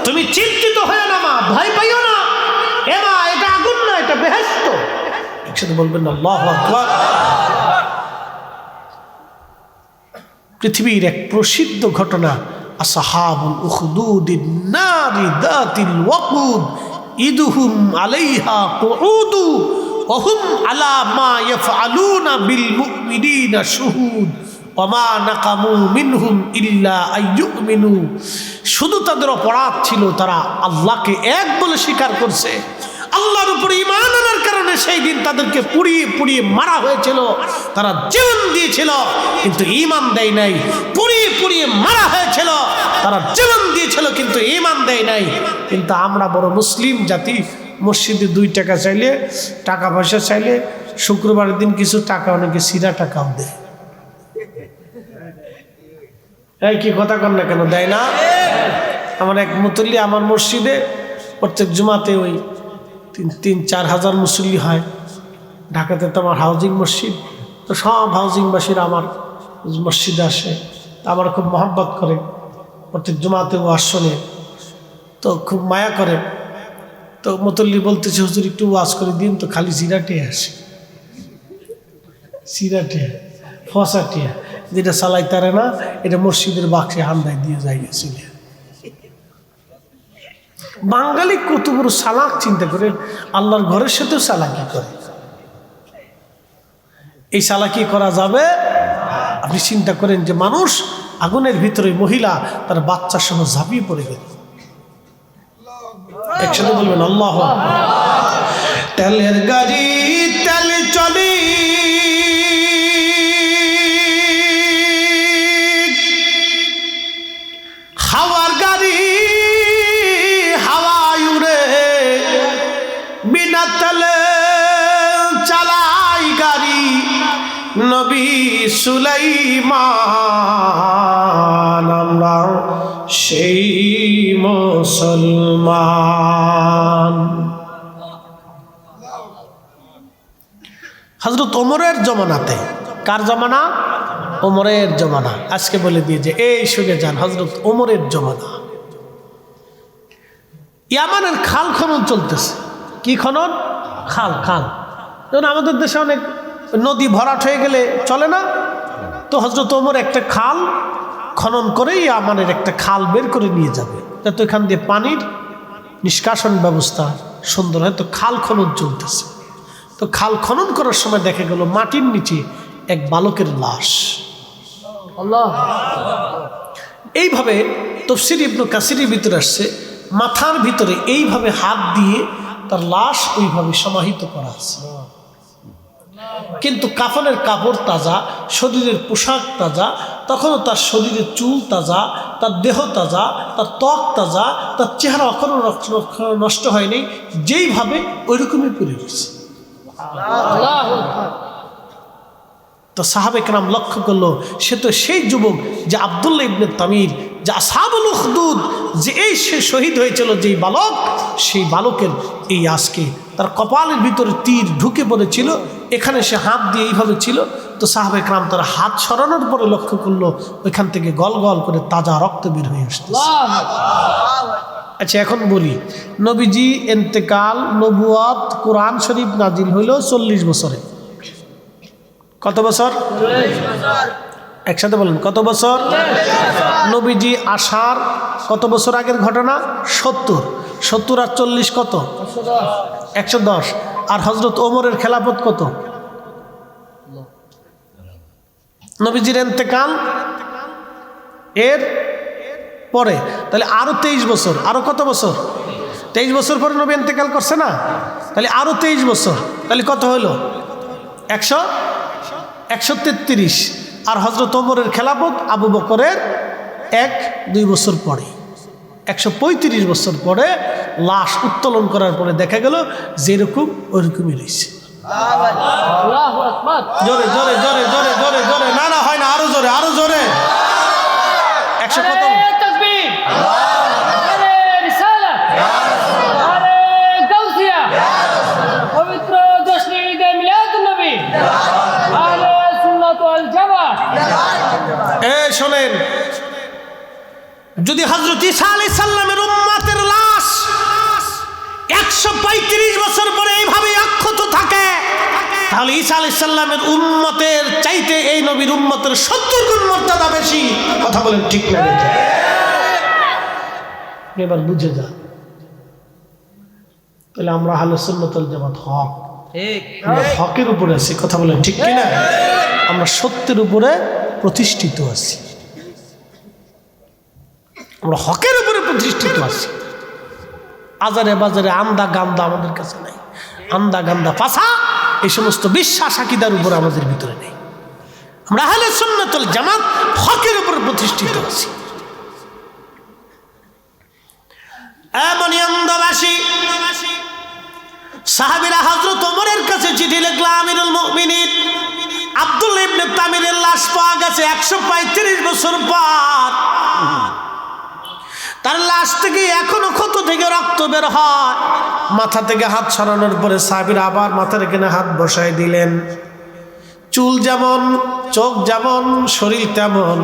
তুমি চিন্তিত হইও না মা, ভয় পাইও না। এ মা, এটা আগুন না, এটা বেহেশত। একসাথে বলবেন আল্লাহু আকবার। পৃথিবীর এক প্রসিদ্ধ ঘটনা, আসহাবুল উখদুদিন নারি দাতিল ওয়াকুদ ইদহুম আলাইহা কুউদু ওয়া হুম আলা মা ইয়াফআলুনা বিল মুমিনিনা শুহুদ ওয়া মা নাকামু মিনহুম ইল্লা আইয়ুমিনু। শুধু তাদের অপরাধ ছিল তারা আল্লাহকে এক বলে স্বীকার করছে। আল্লাহর উপর ঈমান আনার কারণে সেই দিন তাদেরকে পুড়িয়ে পুড়িয়ে মারা হয়েছিল। তারা জীবন দিয়েছিল কিন্তু ঈমান দেয় নাই। পুড়িয়ে পুড়িয়ে মারা হয়েছিল, তারা জীবন দিয়েছিল কিন্তু ঈমান দেয় নাই। কিন্তু আমরা বড় মুসলিম জাতি, মসজিদে 2 টাকা চাইলে, টাকা পয়সা চাইলে, শুক্রবারের দিন কিছু টাকা, অনেকে সিরা টাকাও দেয়। এই কি কথা কন না কেন, দেয় না? আমার এক মুতল্লি আমার মসজিদে প্রত্যেক জুমাতে ওই 3-4 হাজার মুসল্লি হয়। ঢাকাতে তো আমার হাউজিং মসজিদ, তো সব হাউজিংবাসীরা আমার মসজিদে আসে, আমার খুব মহব্বত করে, প্রত্যেক জুমাতে ওয়াজ শোনে, তো খুব মায়া করে। তো মুতল্লি বলতেছে, হুজুর একটু ওয়াজ করে দিন তো, খালি সিরাটে আসে, সিরাটে ফসাটিয়া, যেটা চালাইতারে না, এটা মসজিদের বাক্সে হান্দায় দিয়ে যাই গেছিল। বাঙালি কত বড় চালাক, চিন্তা করেন, আল্লাহর ঘরের সাথেও চালাকি করে। এই চালাকি করা যাবে? আপনি চিন্তা করেন যে মানুষ আগুনের ভিতরে, মহিলা তার বাচ্চার সহ ঝাঁপিয়ে পড়ে গেল। একসাথে বলবেন আল্লাহ আকবার। তেলের গাড়ি তেল চলে, হাওয়ার গাড়ি হাওয়ায় উড়ে, বিনা তেলে চালাই গাড়ি নবী সুলাইমান, আমরা সেই মুসলমান। হযরত ওমরের জমানাতে, কার জমানা? ওমরের জমানা। আজকে বলে দিয়ে যে এই শুনে যান, হযরত ওমরের জমানা। ইয়ামানের খাল খনন চলতেছে। কি খনন? খাল। যেমন আমাদের দেশে অনেক নদী ভরাট হয়ে গেলে চলে না, তো হযরত ওমর একটা খাল খনন করে ইয়ামানের একটা খাল বের করে নিয়ে যাবে, যাতে এখান দিয়ে পানির নিষ্কাশন ব্যবস্থা সুন্দর হয়। তো খাল খনন চলতেছে। তো খাল খনন করার সময় দেখা গেল মাটির নিচে এক বালকের লাশ। আল্লাহ! এইভাবে তাফসীর ইবনে কাসিরের ভিতরে আসছে, মাথার ভিতরে এইভাবে হাত দিয়ে তার লাশ ওইভাবে সমাহিত করা আছে। কিন্তু কাফনের কাপড় তাজা, শরীরের পোশাক তাজা, তখনও তার শরীরের চুল তাজা, তার দেহ তাজা, তার ত্বক তাজা, তার চেহারা এখনো নষ্ট হয়নি, যেইভাবে ওইরকমই পড়ে রয়েছে। তো সাহাবে কেরাম লক্ষ্য করলো, সে তো সেই যুবক যে আব্দুল্লাহ ইবনে তামির, যে আসহাবুল উখদুদ, যে এই সে শহীদ হয়েছিল, যেই বালক, সেই বালকের এই আজকে তার কপালের ভিতরে তীর ঢুকে পড়েছিল, এখানে সে হাত দিয়ে এইভাবে ছিল। তো সাহাবে কেরাম তার হাত সরানোর পরে লক্ষ্য করলো ওইখান থেকে গল গল করে তাজা রক্ত বের হয়ে আসছে। আচ্ছা, এখন বলি, নবীজি ইন্তেকাল, নবুয়ত, কোরআন শরীফ নাজিল হইল 40 বছরে। কত বছর? একসাথে বলেন, কত বছর? নবীজি আসার কত বছর আগের ঘটনা? 70 আর 40 কত? 110। আর হযরত ওমরের খেলাফত কত? নবীজির ইন্তেকাল এর পরে, তাহলে আরো 23 বছর। আরো কত বছর? 23 বছর পরে নবী ইন্তেকাল করছে না, তাহলে আরো 23 বছর, তাহলে কত হলো? 133। আর হযরত ওমরের খেলাফত আবু বকরের 1-2 বছর পরে, 135 বছর পরে লাশ উত্তোলন করার পরে দেখা গেল যেরকম ওইরকমই রয়েছে। জোরে জোরে জোরে জোরে জোরে জোরে, না না হয় না, আরো জোরে, আরো জোরে। 100 কত? শোনেন, যদি হযরত ঈসা আলাইহিস সালামের উম্মতের লাশ 135 বছর পরে এইভাবে অক্ষত থাকে, তাহলে ঈসা আলাইহিস সালামের উম্মতের চাইতে এই নবীর উম্মতের 70 গুণ মর্যাদা বেশি। কথা বলেন ঠিক না? এবার বুঝে যা, তাহলে আমরা আহলে সুন্নাত ওয়াল জামাত হক, আমরা হকের উপরে আছি। কথা বলেন ঠিক কিনা? আমরা সত্যের উপরে প্রতিষ্ঠিত আছি, আমরা হকের উপরে প্রতিষ্ঠিত আছি। আজারে বাজারে আন্দা গান্দা আমাদের কাছে নাই, আন্দা গান্দা পাছা এই সমস্ত বিশ্বাস আকীদার উপরে আমাদের ভিতরে নেই। আমরা আহলে সুন্নাত ওয়াল জামাত হকের উপরে প্রতিষ্ঠিত আছি। এমনই অন্ধবাসী সাহাবীরা হযরত ওমরের কাছে চিঠি লিখলেন, আমিরুল মুমিনিন আব্দুল্লাহ ইবনে তামিরের লাশ পাওয়া গেছে 135 বছর পর। তার লাশ থেকে এখনো ক্ষত থেকে রক্ত বের হয়। মাথা থেকে হাত সরানোর পরে সাহাবীরা আবার মাথার এখানে হাত বসায় দিলেন। চুল যেমন, চোখ যেমন, শরীর তেমন।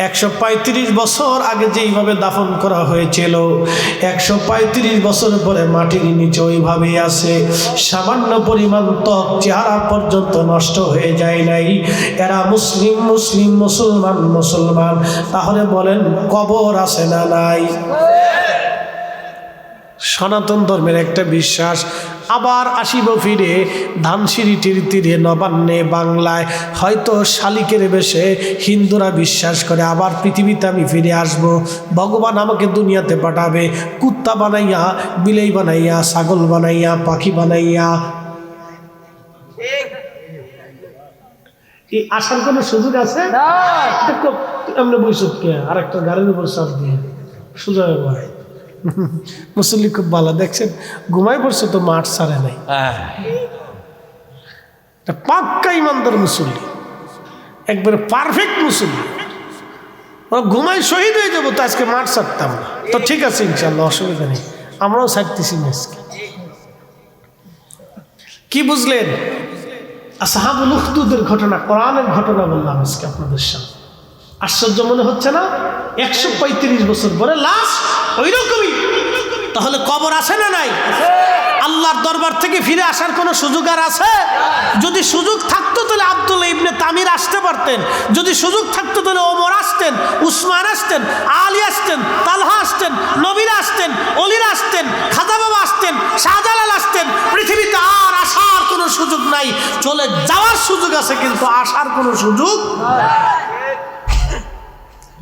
135 বছর আগে যেইভাবে দাফন করা হয়েছিল 135 বছর পরে মাটির নিচে ওইভাবেই আছে। সামান্য পরিমাণ ত্বক চেহারা পর্যন্ত নষ্ট হয়ে যায় নাই। এরা মুসলিম মুসলিম মুসলমান মুসলমান। তাহলে বলেন কবর আছে না নাই? সনাতন ধর্মের একটা বিশ্বাস। আবার আসিব ফিরে ধানসিঁড়িটির তীরে নবান্নে বাংলায়, হয়তো শালিকের বেশে হিন্দুরা বিশ্বাস করে আবার পৃথিবীতে আমি ফিরে আসব। ভগবান আমাকে দুনিয়াতে পাঠাবে কুত্তা বানাইয়া, বিলাই বানাইয়া, ছাগল বানাইয়া, পাখি বানাইয়া। এই আসার কোনো সুযোগ আছে? এমনি বৈশাখ কে আর একটা গাড়ির উপর চাপ দিয়ে সোজা ভাই মুসল্লি খুব ভালো দেখছেন, ঘুমাই পড়ছে তো মাঠ ছাড়ে নাই। পাক্কা ইমানদার মুসল্লি, একবারে পারফেক্ট মুসল্লি। ঘুমাই শহীদ হয়ে যাবো তো আজকে মাঠ ছাড়তাম না। তো ঠিক আছে ইনশাল্লাহ, অসুবিধা নেই, আমরাও ছাড়তেছি না আজকে। কি বুঝলেন? আসহাবুল উখদুদের ঘটনা, কোরআনের ঘটনা বললাম আজকে আপনাদের সামনে। আশ্চর্য মনে হচ্ছে না? 135 বছর পরে লাশ ওই রকমই। তাহলে কবর আছে না নাই? আল্লাহর দরবার থেকে ফিরে আসার কোনো সুযোগ আর আছে? যদি সুযোগ থাকতো তাহলে আব্দুল্লাহ ইবনে তামির আসতে পারতেন। যদি সুযোগ থাকতো তাহলে ওমর আসতেন, উসমান আসতেন, আলী আসতেন, তালহা আসতেন, নবীরা আসতেন, অলিরা আসতেন, খাজা বাবা আসতেন, শাহজালাল আসতেন। পৃথিবীতে আর আসার কোনো সুযোগ নাই, চলে যাওয়ার সুযোগ আছে, কিন্তু আসার কোনো সুযোগ,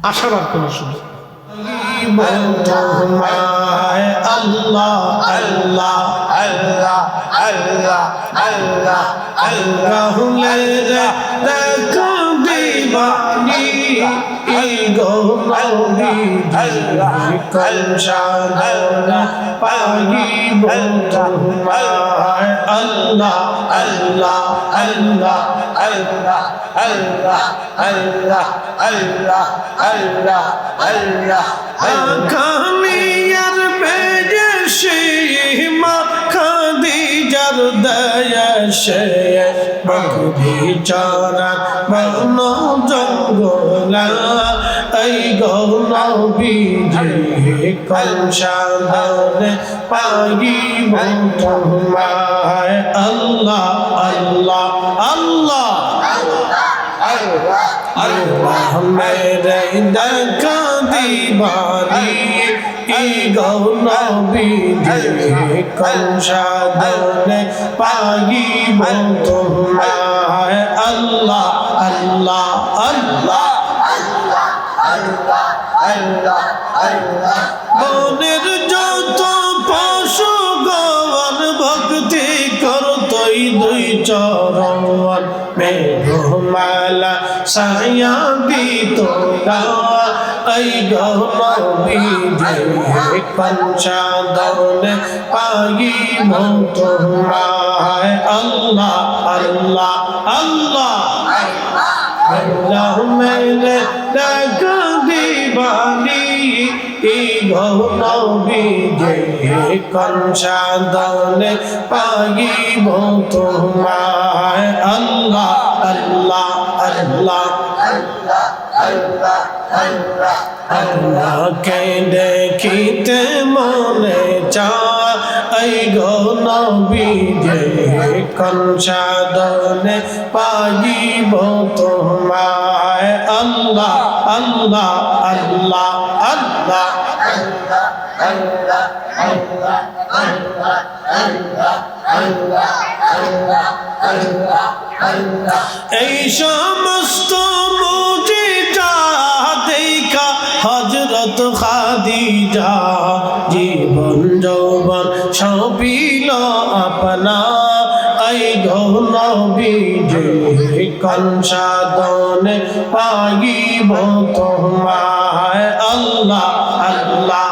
আসার আর কোনো সুযোগ। আল্লাহ আল্লাহ আল্লাহ আল্লাহ আল্লাহ আল্লাহ খানিয়ার বেজে মা খাদিজার দয়াশে বকরি চরা বন জঙ্গলা এই গৌনবীজি কলসাধন পাগিব তোমায়। আল্লাহ আল্লাহ আল্লাহ আল্লাহ মেরে দেখা দিবানি এই গৌনবীজি কলসাধন পাগিব তোমায়। আল্লাহ আল্লাহ আল্লাহ বনের যত পশু গণ ভক্তি করতই দুই চরণ মেঘমালা ছায়া দিত এই গৌনবীজি কলসাধন পাগিব তোমায়। আল্লাহ আল্লাহ আল্লাহ আল্লাহ মেরে দেখা দিবানি এই গৌনবীজি কলসাধন পাগিব তোমায়। আল্লাহ আল্লাহ আল্লাহ আল্লাহকে দেখিতে মনে চায় এই গৌনবীজি কলসাধন পাগিব তোমায়। আল্লাহ আল্লাহ আল্লাহ আল্লাহ এই সমস্ত মুজিজা দেখা হযরত খাদিজা জীবন যৌবন সপিল আপনা এই গৌনবীজি কলসাধন পাগিব আল্লাহ আল্লাহ আল্লাহ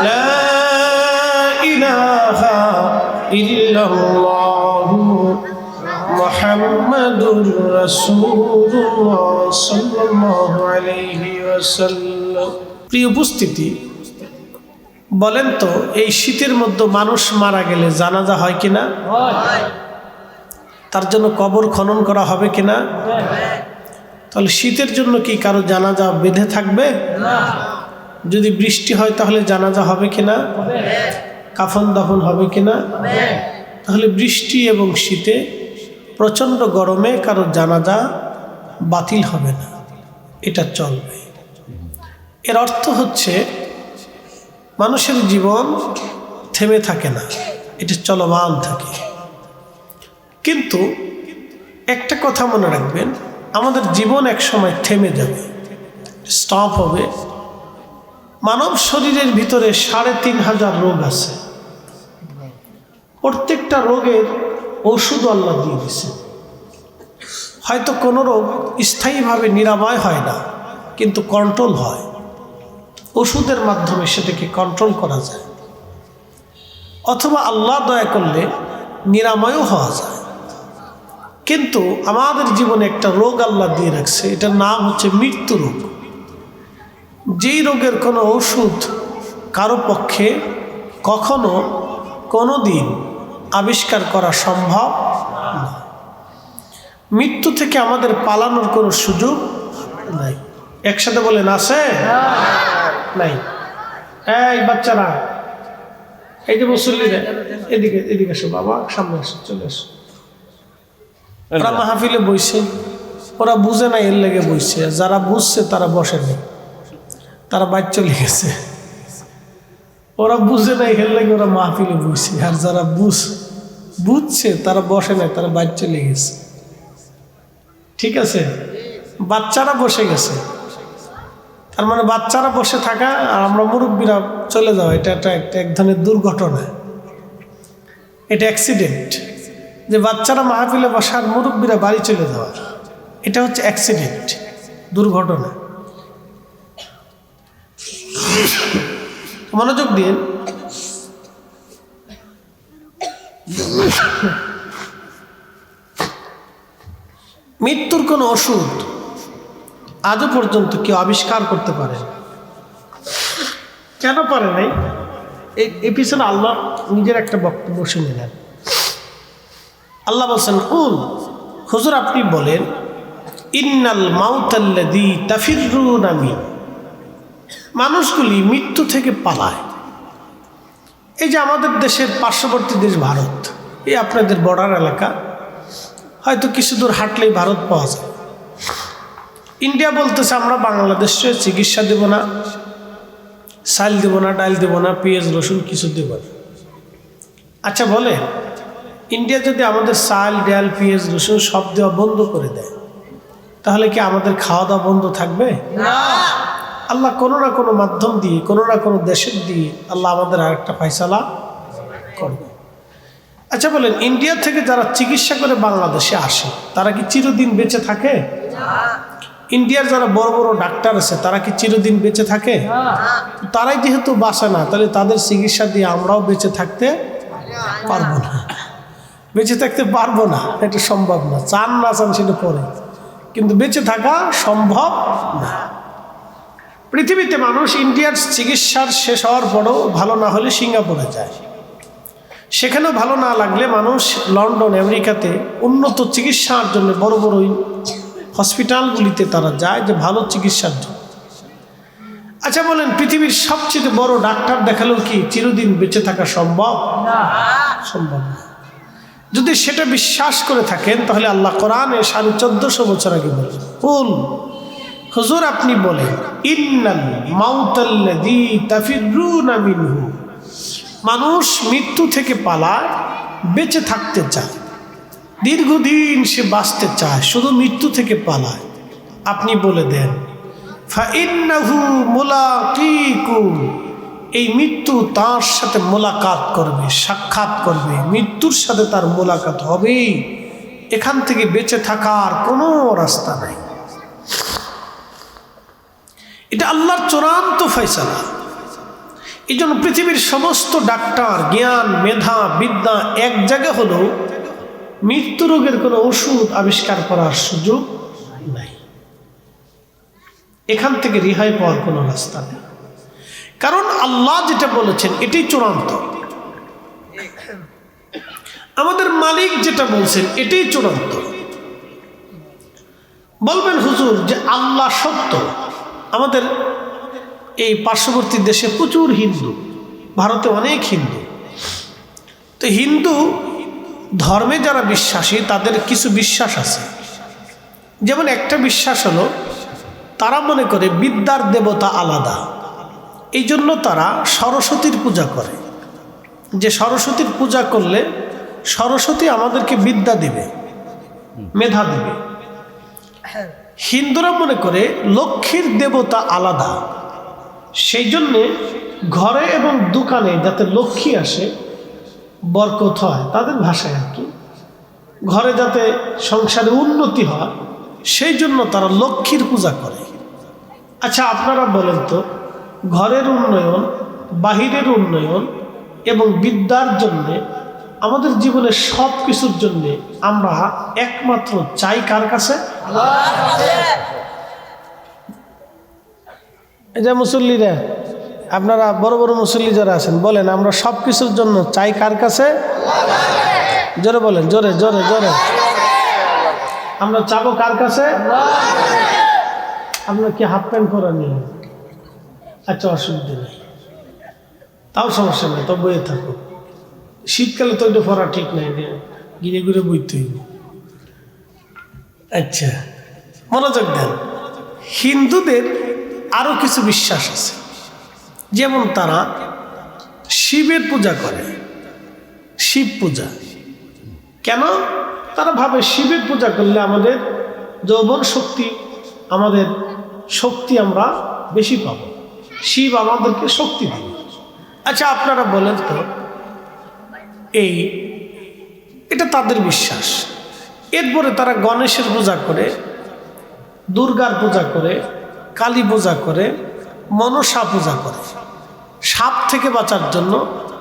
লা ইলাহা ইল্লাল্লাহু মুহাম্মাদুর রাসূলুল্লাহ সাল্লাল্লাহু আলাইহি ওয়াসাল্লাম। প্রিয় উপস্থিতি, বলেন তো এই শীতের মধ্যে মানুষ মারা গেলে জানাজা হয় কিনা? তার জন্য কবর খনন করা হবে কিনা? তাহলে শীতের জন্য কি কারো জানাজা বেঁধে থাকবে? যদি বৃষ্টি হয় তাহলে জানাজা হবে কিনা? কাফন দাফন হবে কিনা? তাহলে বৃষ্টি এবং শীতে প্রচণ্ড গরমে কারো জানাজা বাতিল হবে না, এটা চলবে। এর অর্থ হচ্ছে মানুষের জীবন থেমে থাকে না, এটা চলমান থাকে। কিন্তু একটা কথা মনে রাখবেন, আমাদের জীবন এক সময় থেমে যাবে, স্টপ হবে। মানব শরীরের ভিতরে ৩৫০০ রোগ আছে। প্রত্যেকটা রোগের ওষুধ আল্লাহ দিয়ে দিয়েছে। হয়তো কোনো রোগ স্থায়ীভাবে নিরাময় হয় না, কিন্তু কন্ট্রোল হয়। ওষুধের মাধ্যমে সেটাকে কন্ট্রোল করা যায়, অথবা আল্লাহ দয়া করলে নিরাময়ও হওয়া যায়। কিন্তু আমাদের জীবনে একটা রোগ আল্লাহ দিয়ে রাখছে, এটার নাম হচ্ছে মৃত্যু রোগ। যেই রোগের কোনো ওষুধ কারো পক্ষে কখনো কোনো দিন আবিষ্কার করা সম্ভব না। মৃত্যু থেকে আমাদের পালানোর কোনো সুযোগ নাই। একসাথে বলেন আছে? নাই। এই বাচ্চারা, এই যে মুসল্লিরা, এদিকে এদিকে এসো বাবা, সামনে এসো, চলে এসো। ওরা মাহফিলে বইছে, ওরা বুঝে না এর লেগে বইছে। যারা বুঝছে তারা বসে নেই, তারা বাইর চলে গেছে। ওরা বুঝে না এর লেগে ওরা মাহফিলে বইছে, আর যারা বুঝছে তারা বসে নাই, তারা বাইর চলে গেছে। ঠিক আছে, বাচ্চারা বসে গেছে, তার মানে বাচ্চারা বসে থাকা আর আমরা মুরব্বীরা চলে যাওয়া, এটা এক ধরনের দুর্ঘটনা, এটা অ্যাক্সিডেন্ট। যে বাচ্চারা মাহফিলে বসার মুরব্বীরা বাড়ি চলে যাওয়ার, এটা হচ্ছে অ্যাক্সিডেন্ট, দুর্ঘটনা। মনোযোগ দিন। মৃত্যুর কোনো ওষুধ আজও পর্যন্ত কেউ আবিষ্কার করতে পারে। কেন পারে নাই? এই পিছনে আল্লাহ নিজের একটা বক্তব্য শুনে নেন। আল্লাহ বলছেন, হুজুর আপনি বলেন, ইন্নাল মাউতাল্লাযী তাফিররুনা মিন, মানুষগুলি মৃত্যু থেকে পালায়। এই যে আমাদের দেশের পার্শ্ববর্তী দেশ ভারত, এই আপনাদের বর্ডার এলাকা, হয়তো কিছু দূর হাঁটলেই ভারত পাওয়া যায়। ইন্ডিয়া বলতেছে আমরা বাংলাদেশে চিকিৎসা দেব না, চাল দেব না, ডাল দেব না, পেঁয়াজ রসুন কিছু দেব না। আচ্ছা বলে, ইন্ডিয়া যদি আমাদের চাল ডাল পেঁয়াজ রসুন সব দেওয়া বন্ধ করে দেয়, তাহলে কি আমাদের খাওয়া দাওয়া বন্ধ থাকবে? না। আল্লাহ কোনো না কোনো মাধ্যম দিয়ে, কোনো না কোনো দেশের দিয়ে আল্লাহ আমাদের আরেকটা ফয়সালা করবে। আচ্ছা বলেন, ইন্ডিয়া থেকে যারা চিকিৎসা করে বাংলাদেশে আসে, তারা কি চিরদিন বেঁচে থাকে? ইন্ডিয়ার যারা বড় বড় ডাক্তার আছে, তারা কি চিরদিন বেঁচে থাকে? তারাই যেহেতু বাঁচে না, তাহলে তাদের চিকিৎসা দিয়ে আমরাও বেঁচে থাকতে পারবো না, বেঁচে থাকতে পারবো না, এটা সম্ভব না। চান না চান সেটা পরে, কিন্তু বেঁচে থাকা সম্ভব না। পৃথিবীতে মানুষ ইন্ডিয়ার চিকিৎসার শেষ হওয়ার পরও ভালো না হলে সিঙ্গাপুরে যায়, সেখানেও ভালো না লাগলে মানুষ লন্ডন আমেরিকাতে উন্নত চিকিৎসার জন্য বড় বড় হসপিটালগুলিতে তারা যায় যে ভালো চিকিৎসার জন্য। আচ্ছা বলেন, পৃথিবীর সবচেয়ে বড় ডাক্তার দেখালেও কি চিরদিন বেঁচে থাকা সম্ভব? সম্ভব না। যদি সেটা বিশ্বাস করে থাকেন, তাহলে আল্লাহ কোরআনে 1450 বছর আগে বলেন, হুজুর আপনি বলেন, ইন্নাল মাউতাল্লাযী তাফিররুনা মিনহু, মানুষ মৃত্যু থেকে পালায়, বেঁচে থাকতে চায়, দীর্ঘদিন সে বাঁচতে চায়, শুধু মৃত্যু থেকে পালায়। আপনি বলে দেন, ফাইন্নাহু মুলাকিকুম, এই মৃত্যু তার সাথে মোলাকাত করবে, সাক্ষাৎ করবে, মৃত্যুর সাথে তার মোলাকাত হবেই। এখান থেকে বেঁচে থাকার কোনো রাস্তা নাই। এটা আল্লাহর চূড়ান্ত ফয়সালা। এই জন্য পৃথিবীর সমস্ত ডাক্তার, জ্ঞান, মেধা, বিদ্যা এক জায়গায় হলেও মৃত্যু রোগের কোনো ওষুধ আবিষ্কার করার সুযোগ নাই। এখান থেকে রেহাই পাওয়ার কোনো রাস্তা নেই, কারণ আল্লাহ যেটা বলেছেন এটাই চূড়ান্ত। আমাদের মালিক যেটা বলছেন এটাই চূড়ান্ত। বলবেন হুজুর যে আল্লাহ সত্য। আমাদের এই পার্শ্ববর্তী দেশে প্রচুর হিন্দু, ভারতে অনেক হিন্দু। তো হিন্দু ধর্মে যারা বিশ্বাসী তাদের কিছু বিশ্বাস আছে। যেমন একটা বিশ্বাস হলো, তারা মনে করে বিদ্যার দেবতা আলাদা, এই জন্য তারা সরস্বতীর পূজা করে, যে সরস্বতীর পূজা করলে সরস্বতী আমাদেরকে বিদ্যা দিবে, মেধা দিবে। হিন্দুরা মনে করে লক্ষ্মীর দেবতা আলাদা, সেই জন্যে ঘরে এবং দোকানে যাতে লক্ষ্মী আসে, বরকত হয়, তাদের ভাষায় আর কি, ঘরে যাতে সংসারে উন্নতি হয়, সেই জন্য তারা লক্ষ্মীর পূজা করে। আচ্ছা আপনারা বলেন তো, ঘরের উন্নয়ন, বাহিরের উন্নয়ন এবং বিদ্যার জন্যে, আমাদের জীবনের সব কিছুর জন্যে আমরা একমাত্র চাই কার কাছে? এই যে মুসল্লিরা, আপনারা বড় বড় মুসল্লি যারা আছেন, বলেন আমরা সব কিছুর জন্য চাই কার কাছে? জোরে বলেন, জোরে জোরে জোরে। আমরা চাবো কার কাছে? আপনার কি হাফ প্যান্ট পরা নেই? আচ্ছা অসুবিধা নেই, তাও সমস্যা নেই, তো বইয়ে থাকো। শীতকালে তো এটা পরা ঠিক নাই, ঘিরে ঘুরে বইতে হইব। আচ্ছা মনোযোগ দেন। হিন্দুদের আরো কিছু বিশ্বাস আছে, যেমন তারা শিবের পূজা করে, শিব পূজা। কেন? তারা ভাবে শিবের পূজা করলে আমাদের যৌবন শক্তি, আমাদের শক্তি আমরা বেশি পাবো, শিব আমাদেরকে শক্তি দেবে। আচ্ছা আপনারা বলেন তো, এটা তাদের বিশ্বাস। এরপরে তারা গণেশের পূজা করে, দুর্গার পূজা করে, কালী পূজা করে, মনসা পূজা করে। সাপ থেকে বাঁচার জন্য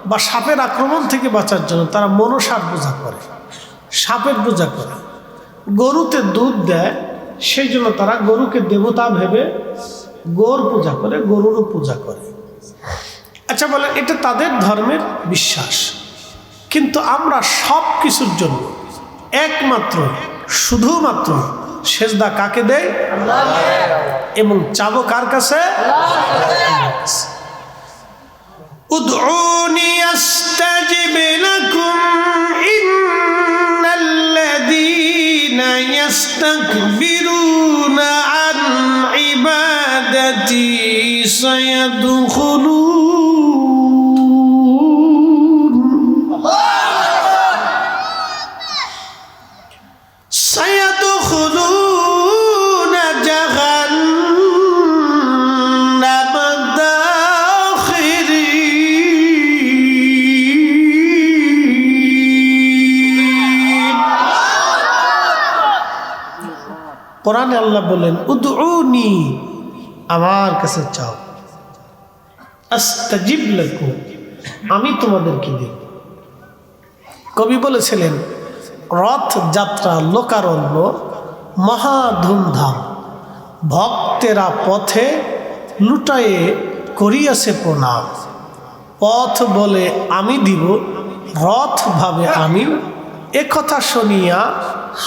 বা সাপের আক্রমণ থেকে বাঁচার জন্য তারা মনসার পূজা করে, সাপের পূজা করে। গরুতে দুধ দেয়, সেই জন্য তারা গরুকে দেবতা ভেবে গরু পূজা করে, গরুরও পূজা করে। আচ্ছা বলে এটা তাদের ধর্মের বিশ্বাস। কিন্তু আমরা সব কিছুর জন্য একমাত্র শুধুমাত্র সেজদা কাকে দেয়? এবং চাবো কার কাছে? উদউনি আস্তাজিব লাকুম ইন্নাল্লাযীনা ইস্তাকবিরুনা আন ইবাদাতি সায়াদখুলুন কোরআনে আল্লাহ বলেন, উদউনি, আমার কাছে চাও, আস্তাজিব লাকুম, আমি তোমাদেরকে দেব। কবি বলেছিলেন, রথ যাত্রা লোকারণ্য মহা ধুমধাম, ভক্তেরা পথে লুটায়ে করিয়াছে প্রণাম। পথ বলে আমি দিব, রথ ভাবে আমি, একথা শুনিয়া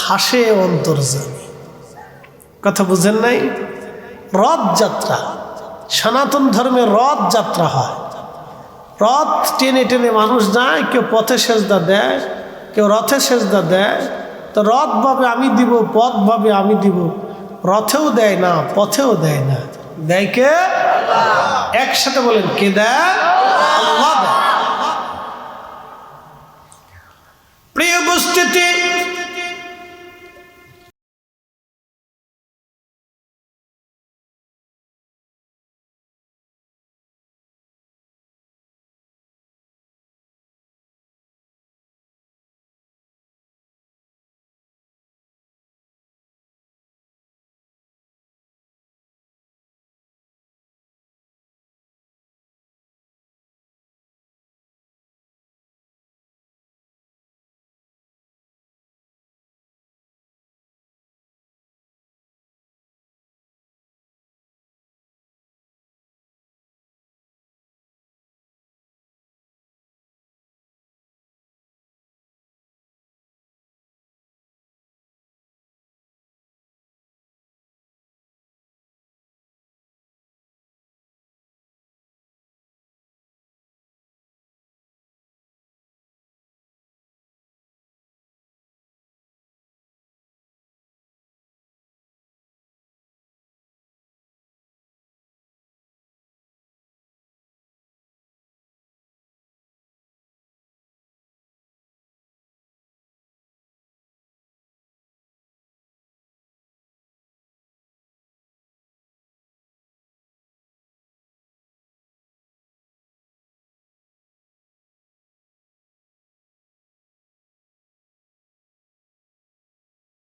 হাসে অন্তর্যামী। কথা বুঝেন নাই? রথযাত্রা, সনাতন ধর্মে রথযাত্রা হয়। রথ টেনে টেনে মানুষ যায়, কেউ পথে সেজদা দেয়, কেউ রথে সেজদা দেয়। তো রথ ভাবে আমি দিব, পথ ভাবে আমি দিব, রথেও দেয় না, পথেও দেয় না, দেয় কে? একসাথে বলেন, কে দেয়? আল্লাহ দেয়। প্রিয় উপস্থিতি,